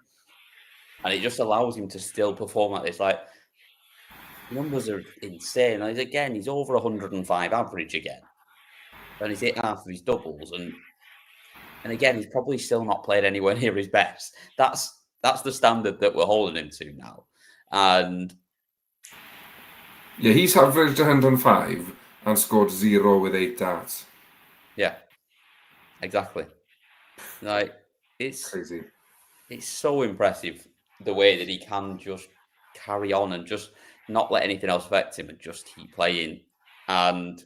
And it just allows him to still perform like this. Like, numbers are insane. Like, again, he's over 105 average again. And he's hit half of his doubles. And again, he's probably still not played anywhere near his best. That's the standard that we're holding him to now. And he's averaged 105 and scored 0 with 8 darts. Yeah, exactly. Like, it's crazy. It's so impressive the way that he can just carry on and just not let anything else affect him and just keep playing. And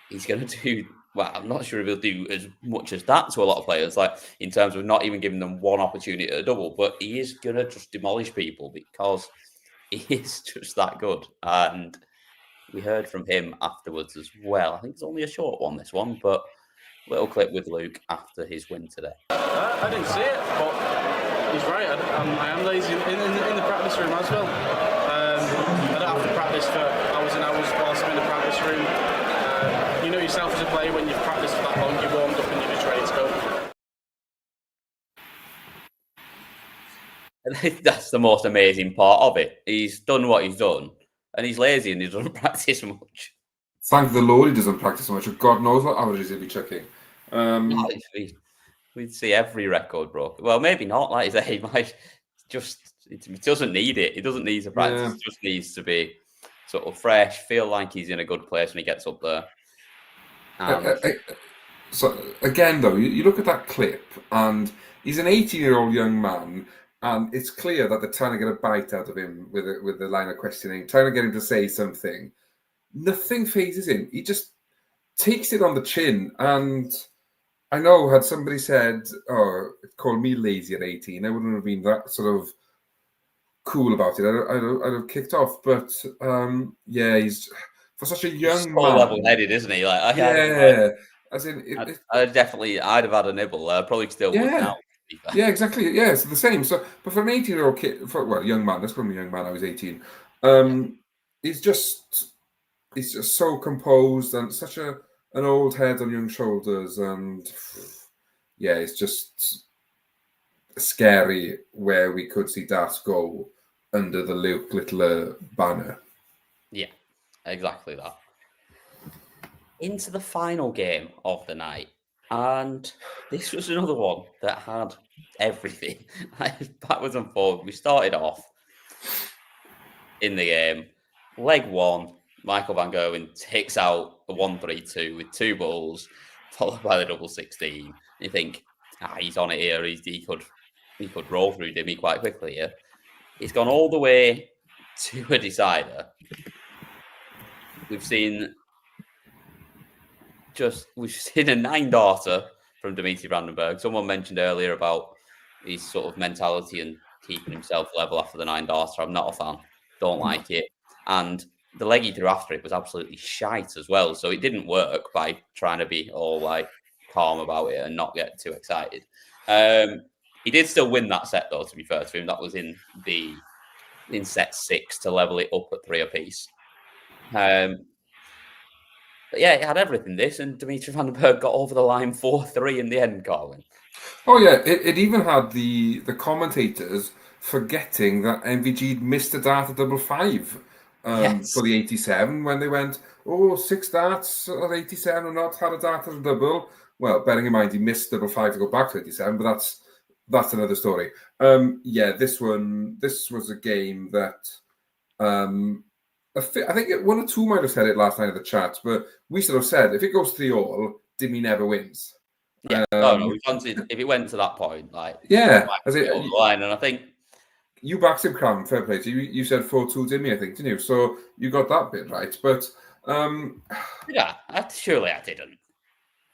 he's going to do well, I'm not sure if he'll do as much as that to a lot of players, like in terms of not even giving them one opportunity at a double, but he is going to just demolish people because he is just that good. And we heard from him afterwards as well. I think it's only a short one, this one, but little clip with Luke after his win today. I didn't see it, but he's right. I am lazy in the practice room as well. I don't have to practice for hours and hours whilst I'm in the practice room. You know yourself as a player, when you've practiced for that long, you're warmed up and you're just ready to go. That's the most amazing part of it. He's done what he's done, and he's lazy and he doesn't practice much. Thank the Lord he doesn't practice much. God knows what averages he'll be checking. We'd see every record broke. Well, maybe not. Like I say, he might it doesn't need it. He doesn't need to practice. Yeah. It just needs to be sort of fresh, feel like he's in a good place when he gets up there. So again, though, you look at that clip, and he's an 18-year-old young man, and it's clear that they're trying to get a bite out of him with the line of questioning, trying to get him to say something. Nothing phases him. He just takes it on the chin. And I know, had somebody said, "Oh, call me lazy at 18," I wouldn't have been that sort of cool about it. I'd have kicked off. But yeah, he's for such a young man, level-headed, isn't he? Like, as in, I'd have had a nibble. Probably still would now. Yeah, exactly. Yeah, it's the same. So, but for an 18-year-old kid, young man, let's call him a young man. I was 18. He's just so composed and such an old head on young shoulders, and yeah, it's just scary where we could see that go under the Luke Littler banner. Yeah, exactly that. Into the final game of the night, and this was another one that had everything. Backwards and forwards. We started off in the game, leg one, Michael van Gerwen takes out a 1-3-2 with 2 balls, followed by the double 16. You think, he's on it here. He could roll through Dimmy quite quickly here. He's gone all the way to a decider. We've seen a 9-darter from Dimitri Bergh. Someone mentioned earlier about his sort of mentality and keeping himself level after the 9-darter. I'm not a fan. Don't like it. And the leg he threw after it was absolutely shite as well. So it didn't work by trying to be all like calm about it and not get too excited. He did still win that set, though, to be fair to him. That was in set 6 to level it up at 3 apiece. But yeah, it had everything, this, and Dimitri Bergh got over the line 4-3 in the end, Gerwyn. Oh, yeah. It even had the commentators forgetting that MVG missed a dart at double 5 for the 87 when they went, 6 darts at 87 and not had a dart at a double. Well, bearing in mind he missed double 5 to go back to 87, but that's another story. This was a game that I think 1 or 2 might have said it last night in the chat, but we sort of said if it goes 3-3, Dimmy never wins. Yeah, we fancied if it went to that point, like as it on the line, and I think you backed him, Crown. Fair play to you. You said 4-2 Dimmy, I think, didn't you? So you got that bit right, but surely I didn't.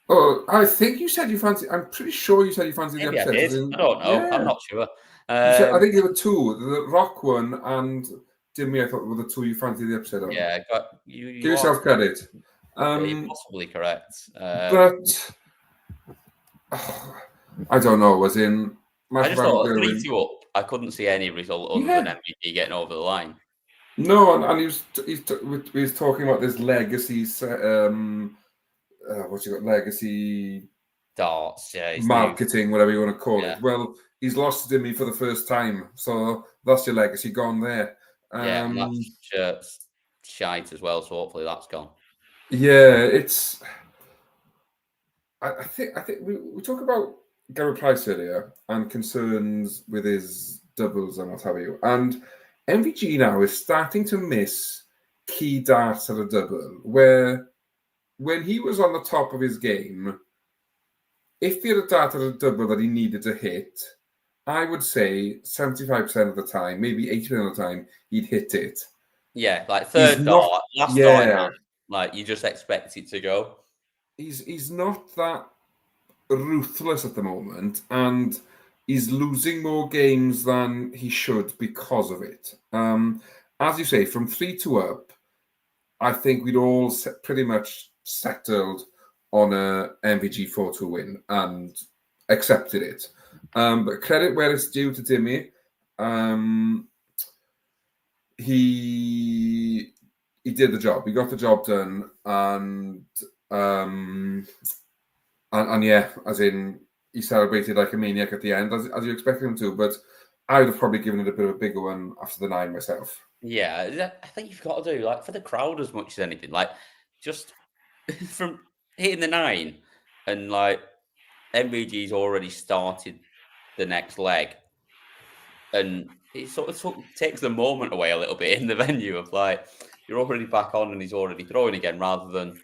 Oh, I think you said you fancy. I'm pretty sure you said you fancied the upset. I don't know. Yeah. I'm not sure. I think there were 2: the Rock one and Dimmy. I thought were the 2 you fancied the upset on. Yeah, you give yourself credit. You're possibly correct, but I don't know. Was in. I just thought 3-2 up. I couldn't see any result other than MVP getting over the line. No, and he was talking about this legacy. What's he got? Legacy darts, marketing, whatever you want to call it. Well, he's lost to Dimmy for the first time, so that's your legacy gone there. And that shirt's shite as well, so hopefully that's gone. Yeah, it's. I think we talk about Garrett Price earlier and concerns with his doubles and what have you, and MVG now is starting to miss key darts at a double where. When he was on the top of his game, if he had a dart at a double that he needed to hit, I would say 75% of the time, maybe 80% of the time, he'd hit it. Yeah, like third dart, last dart, like you just expect it to go. he's not that ruthless at the moment, and he's losing more games than he should because of it. As you say, from 3-2 up, I think we'd all pretty much settled on a MVG 4-2 win and accepted it. But credit where it's due to Dimmy. He did the job. He got the job done, and yeah, as in he celebrated like a maniac at the end, as you expected him to. But I would have probably given it a bit of a bigger one after the 9 myself. Yeah, I think you've got to do, like, for the crowd as much as anything, like, just from hitting the 9 and, like, MVG's already started the next leg, and it sort of takes the moment away a little bit in the venue of, like, you're already back on and he's already throwing again, rather than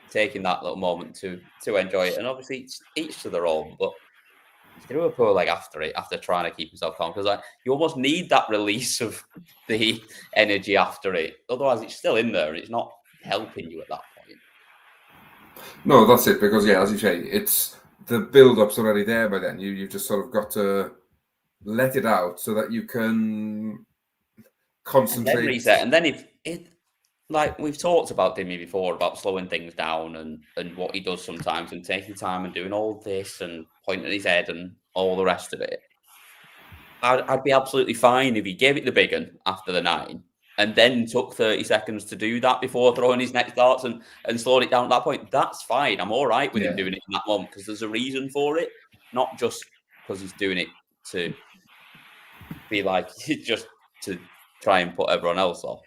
taking that little moment to enjoy it. And obviously, it's each to their own, but he threw a poor leg after it, after trying to keep himself calm, because like, you almost need that release of the energy after it. Otherwise, it's still in there and it's not helping you at that point. No, that's it. Because yeah, as you say, it's the build-up's already there by then. You've just sort of got to let it out so that you can concentrate. And then reset. And then if it, like we've talked about Dimmy before, about slowing things down and what he does sometimes, and taking time and doing all this and pointing his head and all the rest of it. I'd be absolutely fine if he gave it the big one after the 9 and then took 30 seconds to do that before throwing his next darts and slowed it down at that point. That's fine. I'm all right with him doing it in that moment, because there's a reason for it, not just because he's doing it to be like, just to try and put everyone else off.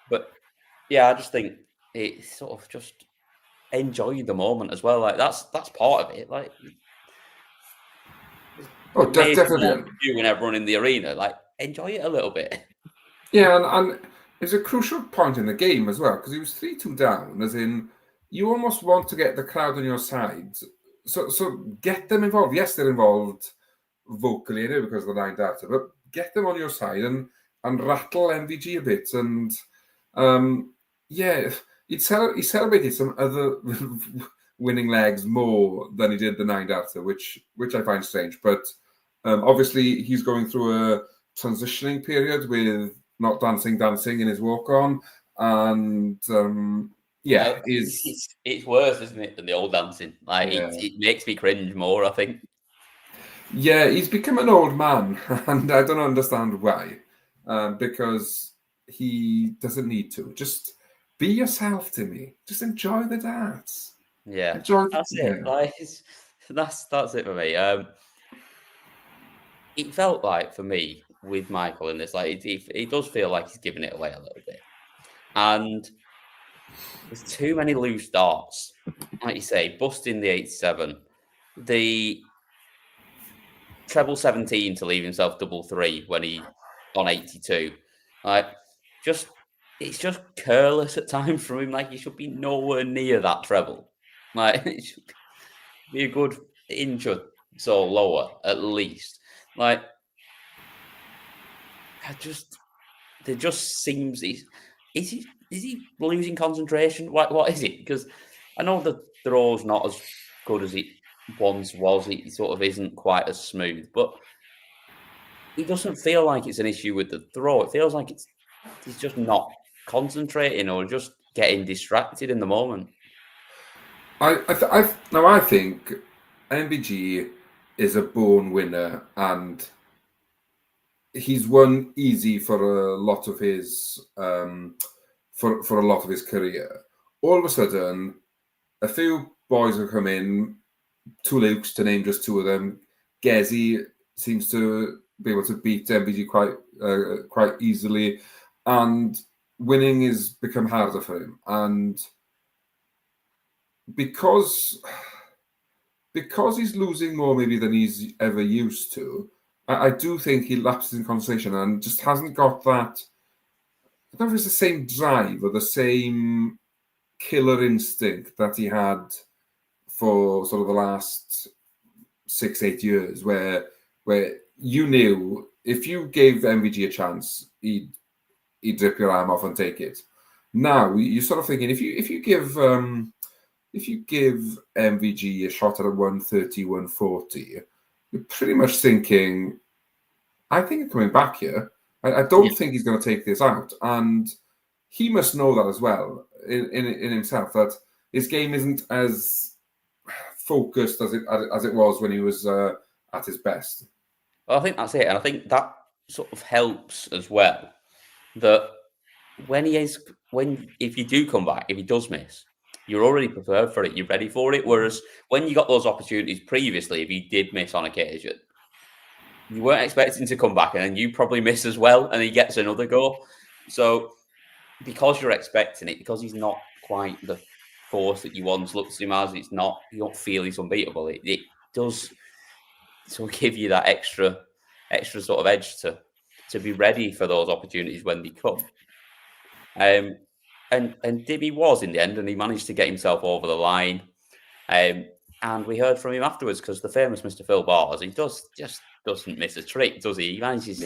But yeah, I just think it's sort of just enjoy the moment as well. Like that's part of it. Like, definitely. You and everyone in the arena, like, enjoy it a little bit. Yeah, and it's a crucial point in the game as well, because he was 3-2 down, as in you almost want to get the crowd on your side. So get them involved. Yes, they're involved vocally, because of the 9 data, but get them on your side and rattle MVG a bit. And yeah, he celebrated some other winning legs more than he did the 9 data, which I find strange. But obviously he's going through a transitioning period with not dancing in his walk-on, and yeah, it's worse, isn't it, than the old dancing? Like, it makes me cringe more, I think. Yeah, he's become an old man, and I don't understand why. Because he doesn't need to. Just be yourself, Timmy. Just enjoy the dance. Yeah, that's it. Like, that's it for me. It felt like, for me, with Michael in this, like, it does feel like he's giving it away a little bit, and there's too many loose darts. Like you say, busting the 8-7, the treble 17 to leave himself double 3 when he on 82. Like, it's just careless at times from him. Like, he should be nowhere near that treble. Like, it should be a good inch or so lower at least. Like, there just seems is he losing concentration? What is it? Because I know the throw's not as good as it once was. It sort of isn't quite as smooth, but it doesn't feel like it's an issue with the throw. It feels like he's just not concentrating or just getting distracted in the moment. I think MVG is a born winner, and he's won easy for a lot of his for a lot of his career. All of a sudden, a few boys have come in, 2 Lukes to name just 2 of them. Gezi seems to be able to beat MVG quite easily, and winning has become harder for him. And because he's losing more maybe than he's ever used to, I do think he lapses in concentration and just hasn't got that. I don't know if it's the same drive or the same killer instinct that he had for sort of the last 6-8 years, where you knew if you gave MVG a chance, he'd rip your arm off and take it. Now you're sort of thinking if you give if you give MVG a shot at a 130, 140, you're pretty much thinking, I think he's coming back here. I don't think he's going to take this out. And he must know that as well in himself, that his game isn't as focused as it was when he was at his best. Well, I think that's it. And I think that sort of helps as well, that if you do come back, if he does miss, you're already prepared for it. You're ready for it. Whereas when you got those opportunities previously, if he did miss on occasion, you weren't expecting to come back, and then you probably miss as well, and he gets another goal. So because you're expecting it, because he's not quite the force that you once looked at him as, you don't feel he's unbeatable. It does sort of give you that extra sort of edge to be ready for those opportunities when they come. And Dimmy was in the end, and he managed to get himself over the line. And we heard from him afterwards, because the famous Mr. Phil Bars, he doesn't miss a trick, does he? He manages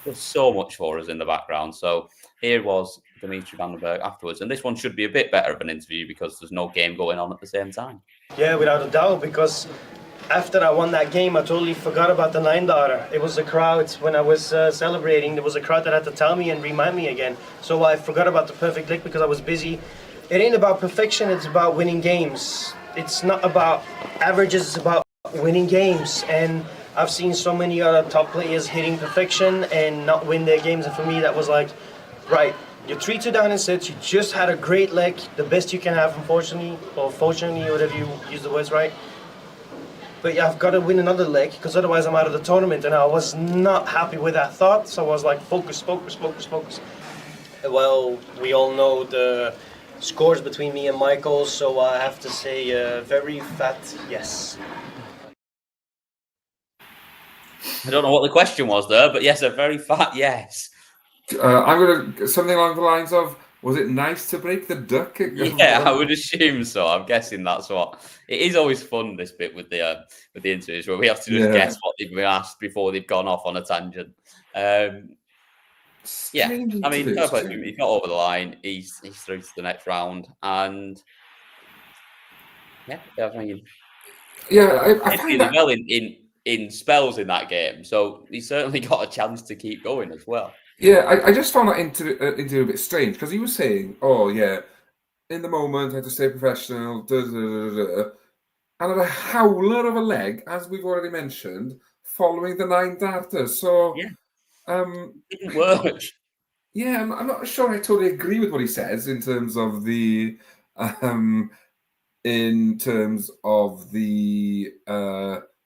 does so much for us in the background. So here was Dimitri van den Bergh afterwards, and this one should be a bit better of an interview because there's no game going on at the same time. Yeah, without a doubt, because after I won that game, I totally forgot about the 9-darter. It was a crowd, when I was celebrating, there was a crowd that had to tell me and remind me again. So I forgot about the perfect lick because I was busy. It ain't about perfection, it's about winning games. It's not about averages, it's about winning games. And I've seen so many other top players hitting perfection and not win their games. And for me, that was like, right, you're 3-2 down in sets, you just had a great leg, the best you can have, unfortunately, or fortunately, whatever you use the words right. But yeah, I've got to win another leg, because otherwise I'm out of the tournament, and I was not happy with that thought, so I was like, focus. Well, we all know the scores between me and Michael, so I have to say very fat yes. I don't know what the question was there, but yes, a very fat yes. I'm going to, something along the lines of, was it nice to break the duck? Yeah, I would assume so. I'm guessing that's what. It is always fun, this bit with the interviews, where we have to just guess what they've been asked before they've gone off on a tangent. Yeah, I mean, he got over the line. He's through to the next round, and I mean, I did find that well in spells in that game, so he certainly got a chance to keep going as well. Yeah, I just found that into a bit strange, because he was saying, "Oh yeah, in the moment I had to stay professional," and had a howler of a leg, as we've already mentioned, following the 9-darter. So it didn't work. Yeah, I'm not sure I totally agree with what he says in terms of the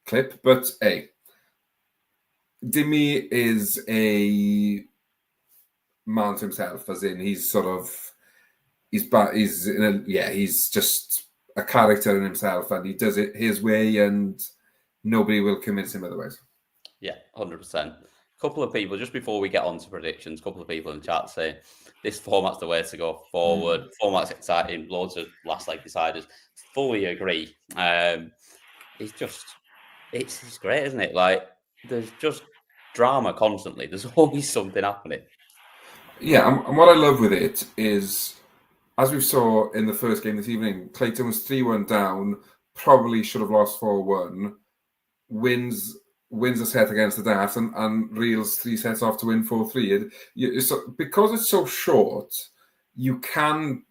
clip, but hey, Dimmy is a man to himself, as in he's just a character in himself, and he does it his way, and nobody will convince him otherwise. Yeah, 100%. Couple of people, just before we get on to predictions, a couple of people in the chat say this format's the way to go forward. Format's exciting, loads of last leg deciders. Fully agree. It's great, isn't it? Like, there's just drama constantly. There's always something happening. Yeah, and what I love with it is, as we saw in the first game this evening, Clayton was 3-1 down, probably should have lost 4-1, wins a set against the Dart, and reels 3 sets off to win 4-3. Because it's so short, you can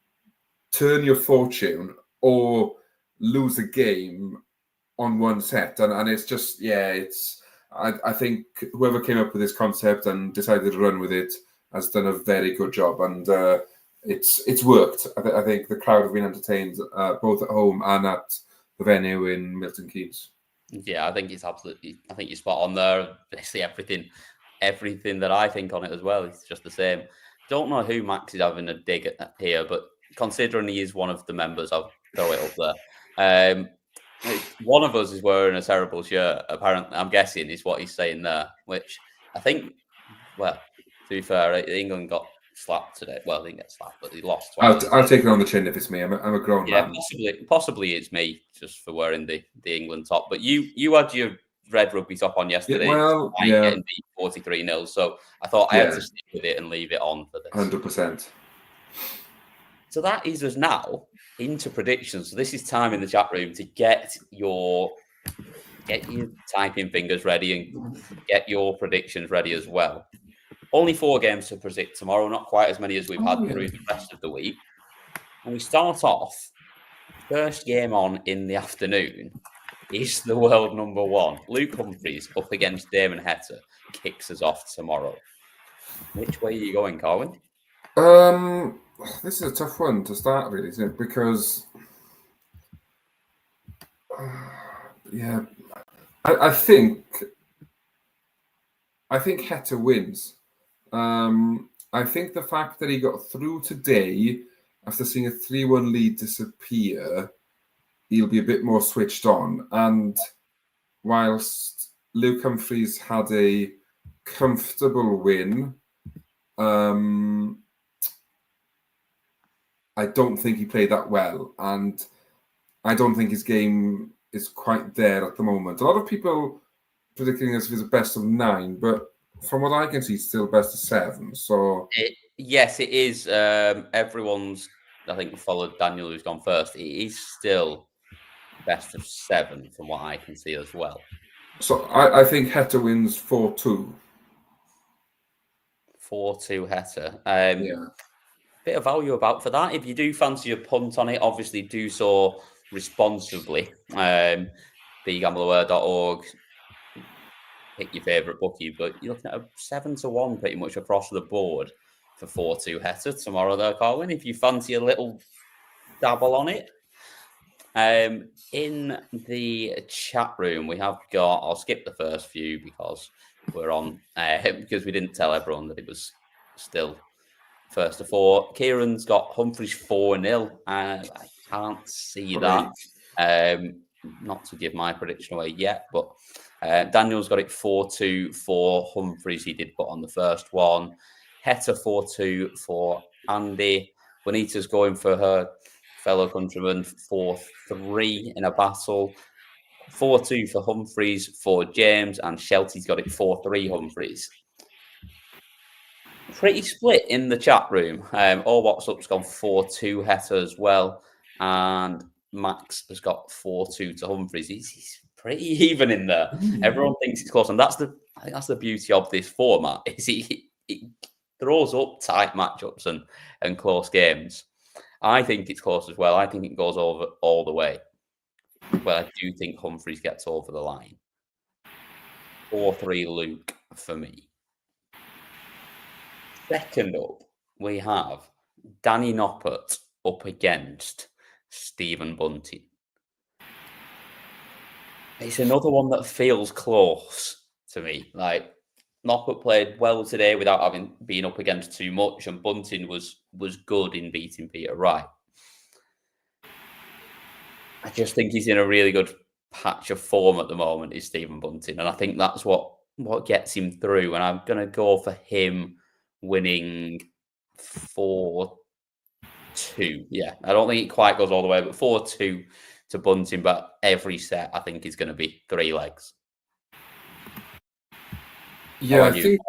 turn your fortune or lose a game on one set, and it's just I think whoever came up with this concept and decided to run with it has done a very good job, and it's worked. I think the crowd have been entertained both at home and at the venue in Milton Keynes. Yeah, I think you're spot on there. Basically everything that I think on it as well. It's just the same. Don't know who Max is having a dig at here, but considering he is one of the members, I'll throw it up there. One of us is wearing a terrible shirt, apparently. I'm guessing is what he's saying there, which I think, well, to be fair, England got slapped today. Well, they didn't get slapped, but they lost twice. I'll take it on the chin if it's me. I'm a grown man. Possibly it's me just for wearing the England top. But you had your red rugby top on yesterday. Getting beat 43-0. So I thought I had to stick with it and leave it on for this. 100%. So that is us now into predictions. So this is time in the chat room to get your typing fingers ready and get your predictions ready as well. Only 4 games to predict tomorrow, not quite as many as we've had through the rest of the week. And we start off, first game on in the afternoon is the world number 1. Luke Humphries up against Damon Heta kicks us off tomorrow. Which way are you going, Gerwyn? This is a tough one to start, really, isn't it? Because, I think Heta wins. I think the fact that he got through today after seeing a 3-1 lead disappear, he'll be a bit more switched on. And whilst Luke Humphries had a comfortable win, I don't think he played that well. And I don't think his game is quite there at the moment. A lot of people predicting this as a best of 9, but from what I can see, it's still best of 7. So yes, it is. Everyone's, I think, followed Daniel, who's gone first. It is still best of 7 from what I can see as well. So I think Heta wins 4-2. 4-2 Heta. Bit of value about for that. If you do fancy a punt on it, obviously do so responsibly. begambleaware.org. Pick your favourite bookie, but you're looking at a 7-1 pretty much across the board for 4-2 Heta tomorrow there, Gerwyn. If you fancy a little dabble on it. In the chat room, we have got, I'll skip the first few because we're on, because we didn't tell everyone that it was still first to 4. Kieran's got Humphries 4-0. I can't see that. Not to give my prediction away yet, but Daniel's got it 4-2 for Humphries. He did put on the first one. Heta 4-2 for Andy. Bonita's going for her fellow countryman 4-3 in a battle. 4-2 for Humphries for James, and Shelty's got it 4-3 Humphries. Pretty split in the chat room. All WhatsApp's gone 4-2 Heta as well, and Max has got 4-2 to Humphries. He's pretty even in there. Everyone thinks it's close, and I think that's the beauty of this format. Is it throws up tight matchups and close games. I think it's close as well. I think it goes over all the way. But I do think Humphries gets over the line. 4-3 Luke for me. Second up, we have Danny Noppert up against Stephen Bunting. It's another one that feels close to me. Like, Noppert played well today without having been up against too much, and Bunting was good in beating Peter Wright. I just think he's in a really good patch of form at the moment, is Stephen Bunting, and I think that's what gets him through. And I'm going to go for him winning 4-2. Yeah, I don't think it quite goes all the way, but 4-2 to Bunting. But every set, I think, is going to be 3 legs. Yeah, I think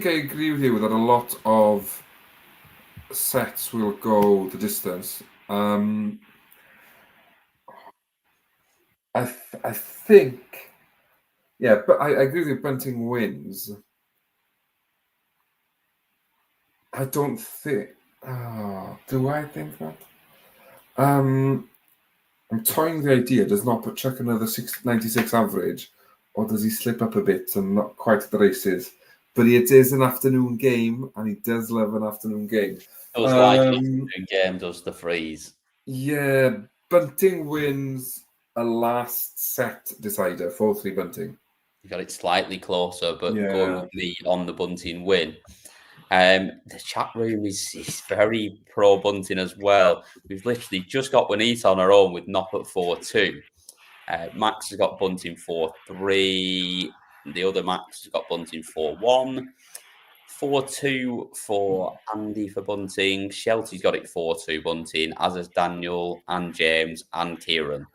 I agree with you that a lot of sets will go the distance. I think, but I agree with Bunting wins. I don't think. Do I think that? I'm toying the idea. Does Noppert chuck another 96 average, or does he slip up a bit and not quite at the races? But it is an afternoon game, and he does love an afternoon game. Those like an afternoon game does the freeze. Yeah, Bunting wins a last set decider, 4-3 Bunting. You got it slightly closer, but going with me on the Bunting win. The chat room is very pro Bunting as well. We've literally just got Juanita on our own with Noppert 4-2. Max has got Bunting 4-3. The other Max has got Bunting 4-1. 4-2 for Andy for Bunting. Shelty's got it 4-2 Bunting, as has Daniel and James and Kieran.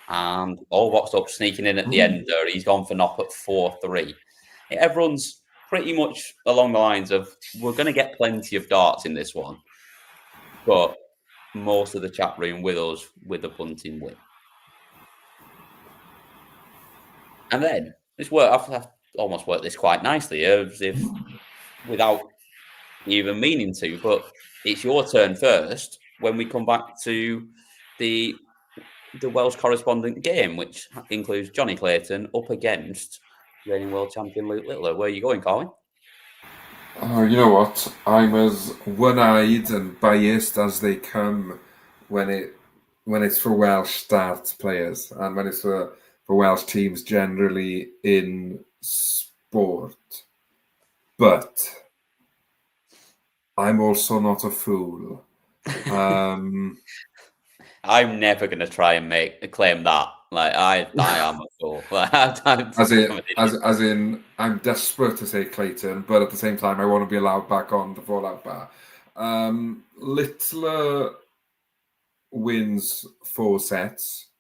And all what's up sneaking in at the end there. He's gone for Noppert 4-3. Everyone's pretty much along the lines of, we're going to get plenty of darts in this one. But most of the chat room with us with a Bunting win. And then it's worked. I've almost worked this quite nicely, as if without even meaning to. But it's your turn first when we come back to the Welsh correspondent game, which includes Johnny Clayton up against reigning world champion Luke Littler. Where are you going, Colin? You know what? I'm as one-eyed and biased as they come when it's for Welsh start players and when it's for Welsh teams generally in sport. But I'm also not a fool. I'm never going to try and claim that. Like I am a fool. As in, I'm desperate to say Clayton, but at the same time, I want to be allowed back on the fallout bar. Littler wins 4 sets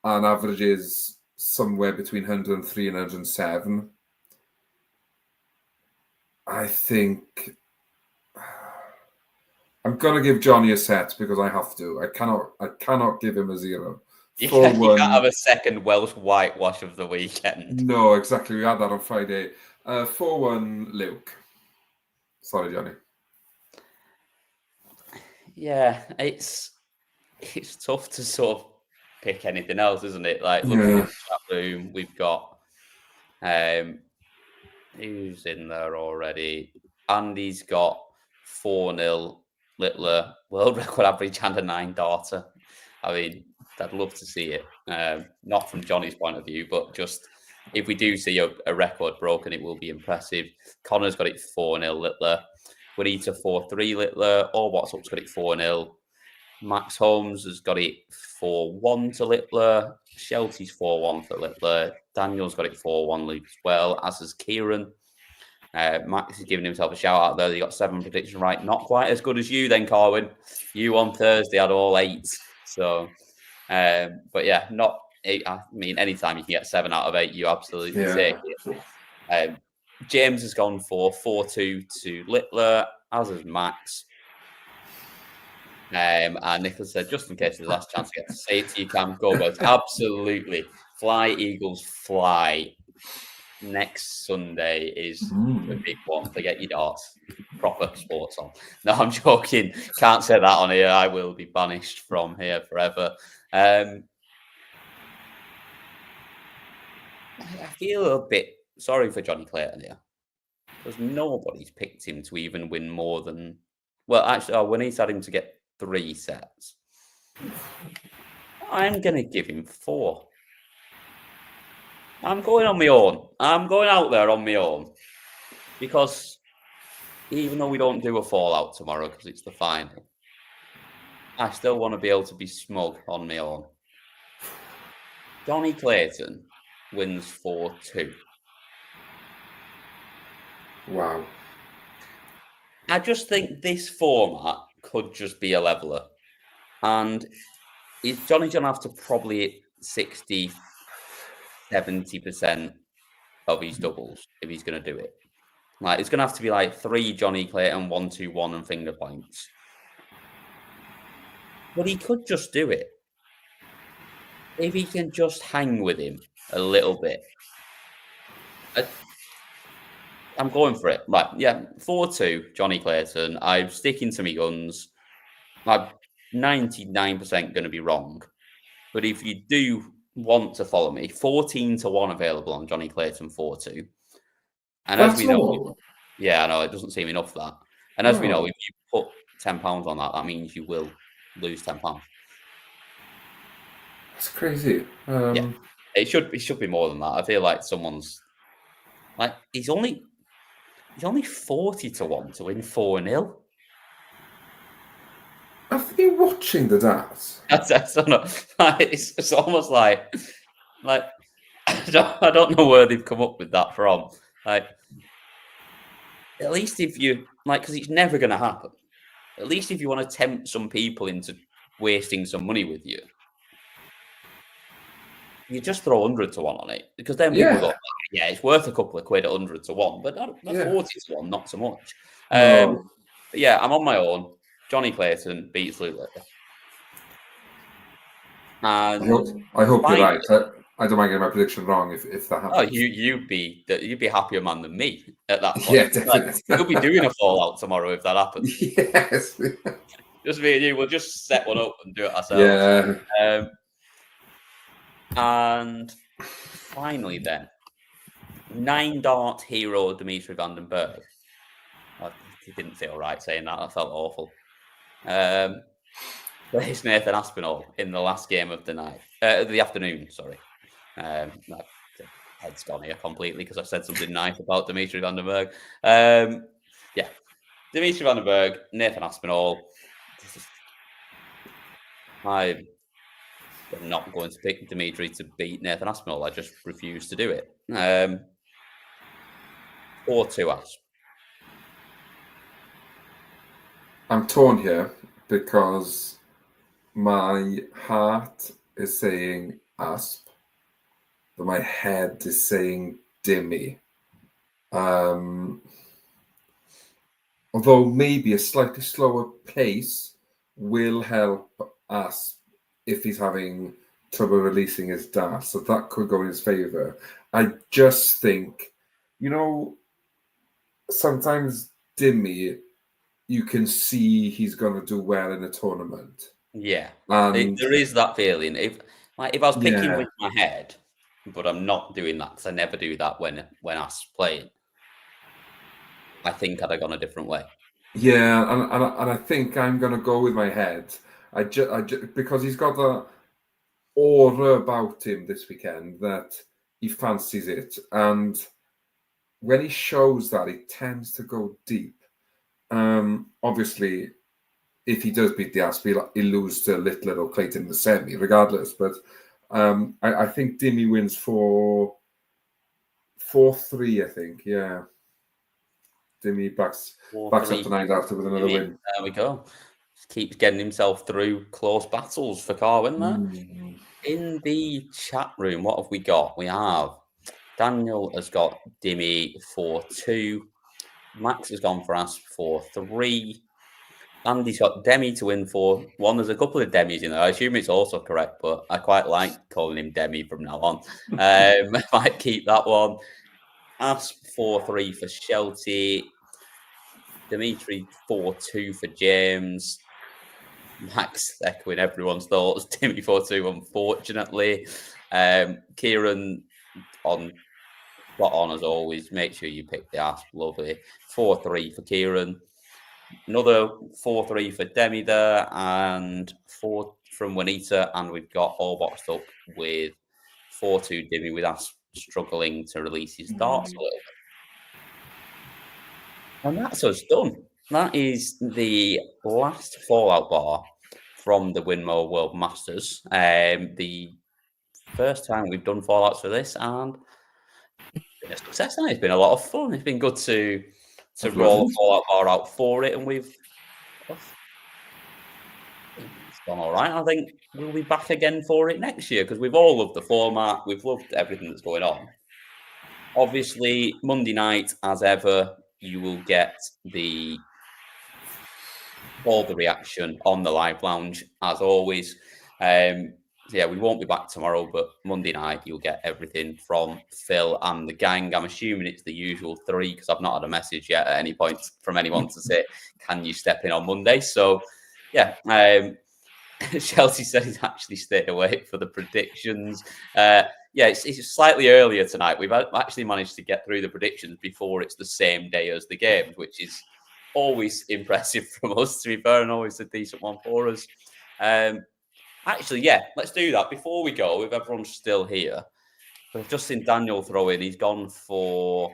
and averages somewhere between 103 and 107. I think I'm gonna give Johnny a set because I have to. I cannot give him a 0. You can't have a second Welsh whitewash of the weekend. No, exactly. We had that on Friday. 4-1 Luke. Sorry, Johnny. Yeah, it's tough to sort of pick anything else, isn't it? Like looking at the chat room, we've got who's in there already? Andy's got 4-0 Littler, world record average and a 9 daughter. I mean, I'd love to see it. Not from Johnny's point of view, but just if we do see a record broken, it will be impressive. Connor's got it 4-0 Littler. Juanita 4-3 Littler. Or What's Up's got it 4-0. Max Holmes has got it 4-1 to Littler. Shelty's 4-1 for Littler. Daniel's got it 4-1 Luke as well, as has Kieran. Max is giving himself a shout out there. He got 7 predictions right. Not quite as good as you then, Corwin. You on Thursday had all 8. So, but yeah, not. I mean, anytime you can get 7 out of 8, you absolutely take it. James has gone for 4-2 to Littler, as has Max. And Nicholas said, just in case the last chance to get to say it to you, Cam, go Birds. Absolutely. Fly, Eagles, fly. Next Sunday is the big one. Forget your darts. Proper sports on. No, I'm joking. Can't say that on here. I will be banished from here forever. I feel a bit sorry for Johnny Clayton here because nobody's picked him to even win more than. Well, actually, when he's had him to get 3 sets, I'm going to give him 4. I'm going on my own. I'm going out there on my own because even though we don't do a fallout tomorrow because it's the final, I still want to be able to be smug on my own. Johnny Clayton wins 4-2. Wow. I just think this format could just be a leveler. And Johnny's going to have to probably hit 60-70% of his doubles if he's going to do it. Like it's going to have to be like 3 Johnny Clayton, 1-2-1 and finger points. But he could just do it. If he can just hang with him a little bit. I'm going for it. Right, yeah, 4-2, Johnny Clayton. I'm sticking to my guns. I'm 99% going to be wrong. But if you do want to follow me, 14-1 available on Johnny Clayton 4-2. And as we know, I know it doesn't seem enough that. And as we know, if you put £10 on that, that means you will lose £10. That's crazy. Yeah, it should be more than that. I feel like someone's like he's only 40-1 to win 4-0. Have you been watching the darts? I don't know. It's almost like I don't know where they've come up with that from. Like, at least if you because it's never going to happen. At least if you want to tempt some people into wasting some money with you, you just throw 100-1 on it because then people go, yeah, it's worth a couple of quid at 100-1, but not 40-1, not so much. But yeah, I'm on my own. Johnny Clayton beats Luke Littler. And I hope you're finally- right. I don't mind getting my prediction wrong if that happens. Oh, you'd be happier man than me at that point. Yeah, definitely. You'll be doing a Fallout tomorrow if that happens. Yes. Just me and you. We'll just set one up and do it ourselves. Yeah. And finally, then 9-dart hero Dimitri van den Bergh. It didn't feel right saying that. That felt awful. Plays Nathan Aspinall in the last game of the night, the afternoon. Sorry, my head's gone here completely because I said something nice about Dimitri van den Bergh. Yeah, Dimitri van den Bergh, Nathan Aspinall. I'm not going to pick Dimitri to beat Nathan Aspinall. I just refuse to do it. 4-2 Asp. I'm torn here because my heart is saying Asp, but my head is saying Dimmy. Although maybe a slightly slower pace will help Asp if he's having trouble releasing his dart, so that could go in his favour. I just think, sometimes Dimmy, you can see he's going to do well in a tournament. Yeah, And there is that feeling. If I was picking with my head, but I'm not doing that because I never do that when Asp's playing, I think I'd have gone a different way. Yeah, and I think I'm going to go with my head. I just because he's got the aura about him this weekend that he fancies it, and when he shows that, he tends to go deep. Obviously, if he does beat the Asp, he'll lose to Littler or Clayton in the semi, regardless. But I think Dimmy wins 4-3, I think. Yeah. Dimmy backs up to 9 after with another win. There we go. Just keeps getting himself through close battles for Carwyn there. In the chat room, what have we got? We have Daniel has got Dimmy 4-2. Max has gone for Asp 4-3. Andy's got Demi to win 4-1. There's a couple of Demis in there. I assume it's also correct, but I quite like calling him Demi from now on. Might keep that one. Asp 4-3 for Shelty. Dimitri 4-2 for James. Max echoing everyone's thoughts. Timmy 4-2, unfortunately. Kieran on spot on as always. Make sure you pick the Asp. Lovely. 4-3 for Kieran. Another 4-3 for Demi there, and 4 from Juanita, and we've got all boxed up with 4-2 Demi with us struggling to release his darts a little bit. And that's us done. That is the last Fallout bar from the Winmau World Masters. The first time we've done Fallouts for this, and it's been a success. It's been a lot of fun. It's been good to roll a Fallout bar out for it, and it's gone all right. I think we'll be back again for it next year because we've all loved the format. We've loved everything that's going on. Obviously, Monday night, as ever, you will get all the reaction on the live lounge as always. Yeah, we won't be back tomorrow, but Monday night you'll get everything from Phil and the gang. I'm assuming it's the usual 3 because I've not had a message yet at any point from anyone to say, can you step in on Monday? So, yeah, Chelsea said he's actually stayed awake for the predictions. Yeah, it's slightly earlier tonight. We've actually managed to get through the predictions before it's the same day as the games, which is always impressive from us, to be fair, and always a decent one for us. Actually, yeah, let's do that. Before we go, if everyone's still here, we've just seen Daniel throw in. He's gone for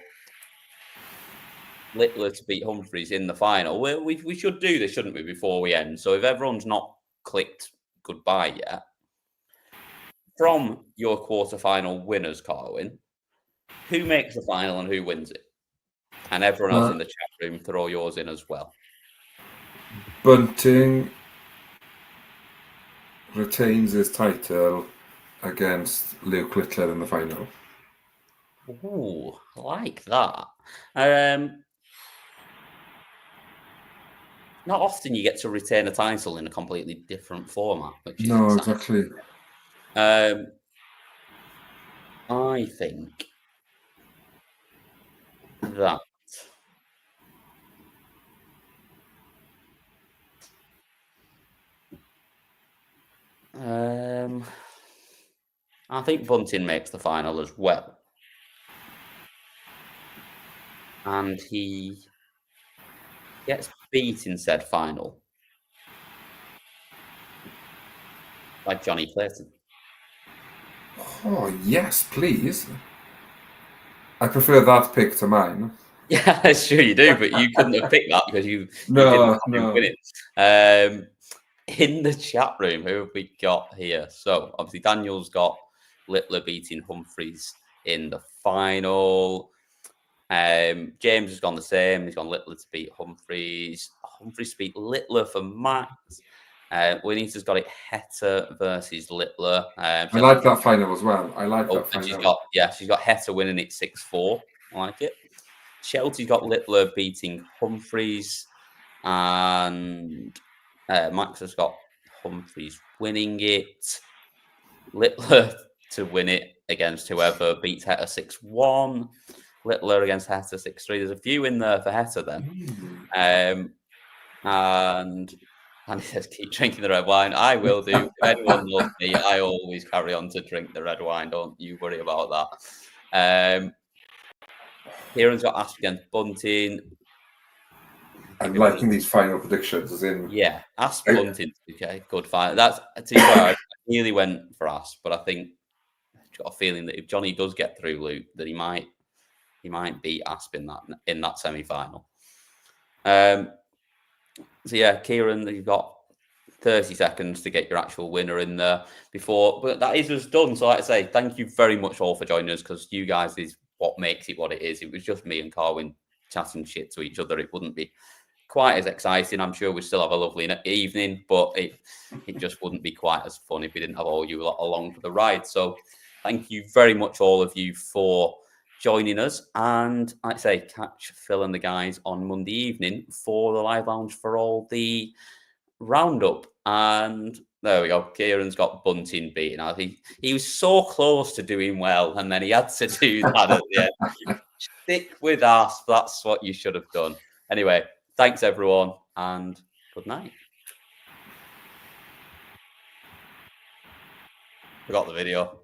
Littler to beat Humphries in the final. We should do this, shouldn't we, before we end? So if everyone's not clicked goodbye yet, from your quarterfinal winners, Carwyn, who makes the final and who wins it? And everyone else in the chat room, throw yours in as well. Bunting retains his title against Luke Littler in the final. Ooh, I like that. Not often you get to retain a title in a completely different format. Which is No, exciting. exactly. I think that I think Bunting makes the final as well. And he gets beat in said final by Johnny Clayton. Oh, yes, please. I prefer that pick to mine. Yeah, sure you do, but you couldn't have picked that because you didn't have him winning. In the chat room, who have we got here? So obviously Daniel's got Littler beating Humphries in the final. James has gone the same. He's gone Littler to beat Humphries. Humphries to beat Littler for Matt. Juanita's got it Heta versus Littler. I like that final as well. I like that final. She's got Heta winning it 6-4. I like it. Shelty's got Littler beating Humphries, and Max has got Humphries winning it. Littler to win it against whoever beats Heta 6-1. Littler against Heta 6-3. There's a few in there for Heta then. And he says, keep drinking the red wine. I will do. If anyone knows me, I always carry on to drink the red wine. Don't you worry about that. Kieran's got Asp against Bunting. I'm liking these final predictions. As in, yeah, Asp Bunting. Okay, good final. That's to be fair, I nearly went for Asp, but I think I've got a feeling that if Johnny does get through Luke, that he might beat Asp in that semi-final. So yeah, Kieran, you've got 30 seconds to get your actual winner in there but that is us done. So like I say, thank you very much all for joining us, because you guys is what makes it what it is. If it was just me and Carwyn chatting shit to each other, it wouldn't be quite as exciting. I'm sure we'd still have a lovely evening, but it just wouldn't be quite as fun if we didn't have all you along for the ride. So thank you very much, all of you, for joining us. And like I say, catch Phil and the guys on Monday evening for the live lounge for all the roundup. And there we go. Kieran's got Bunting beaten. I think he was so close to doing well, and then he had to do that at the end. Stick with us. That's what you should have done. Anyway, thanks everyone, and good night. Forgot the video.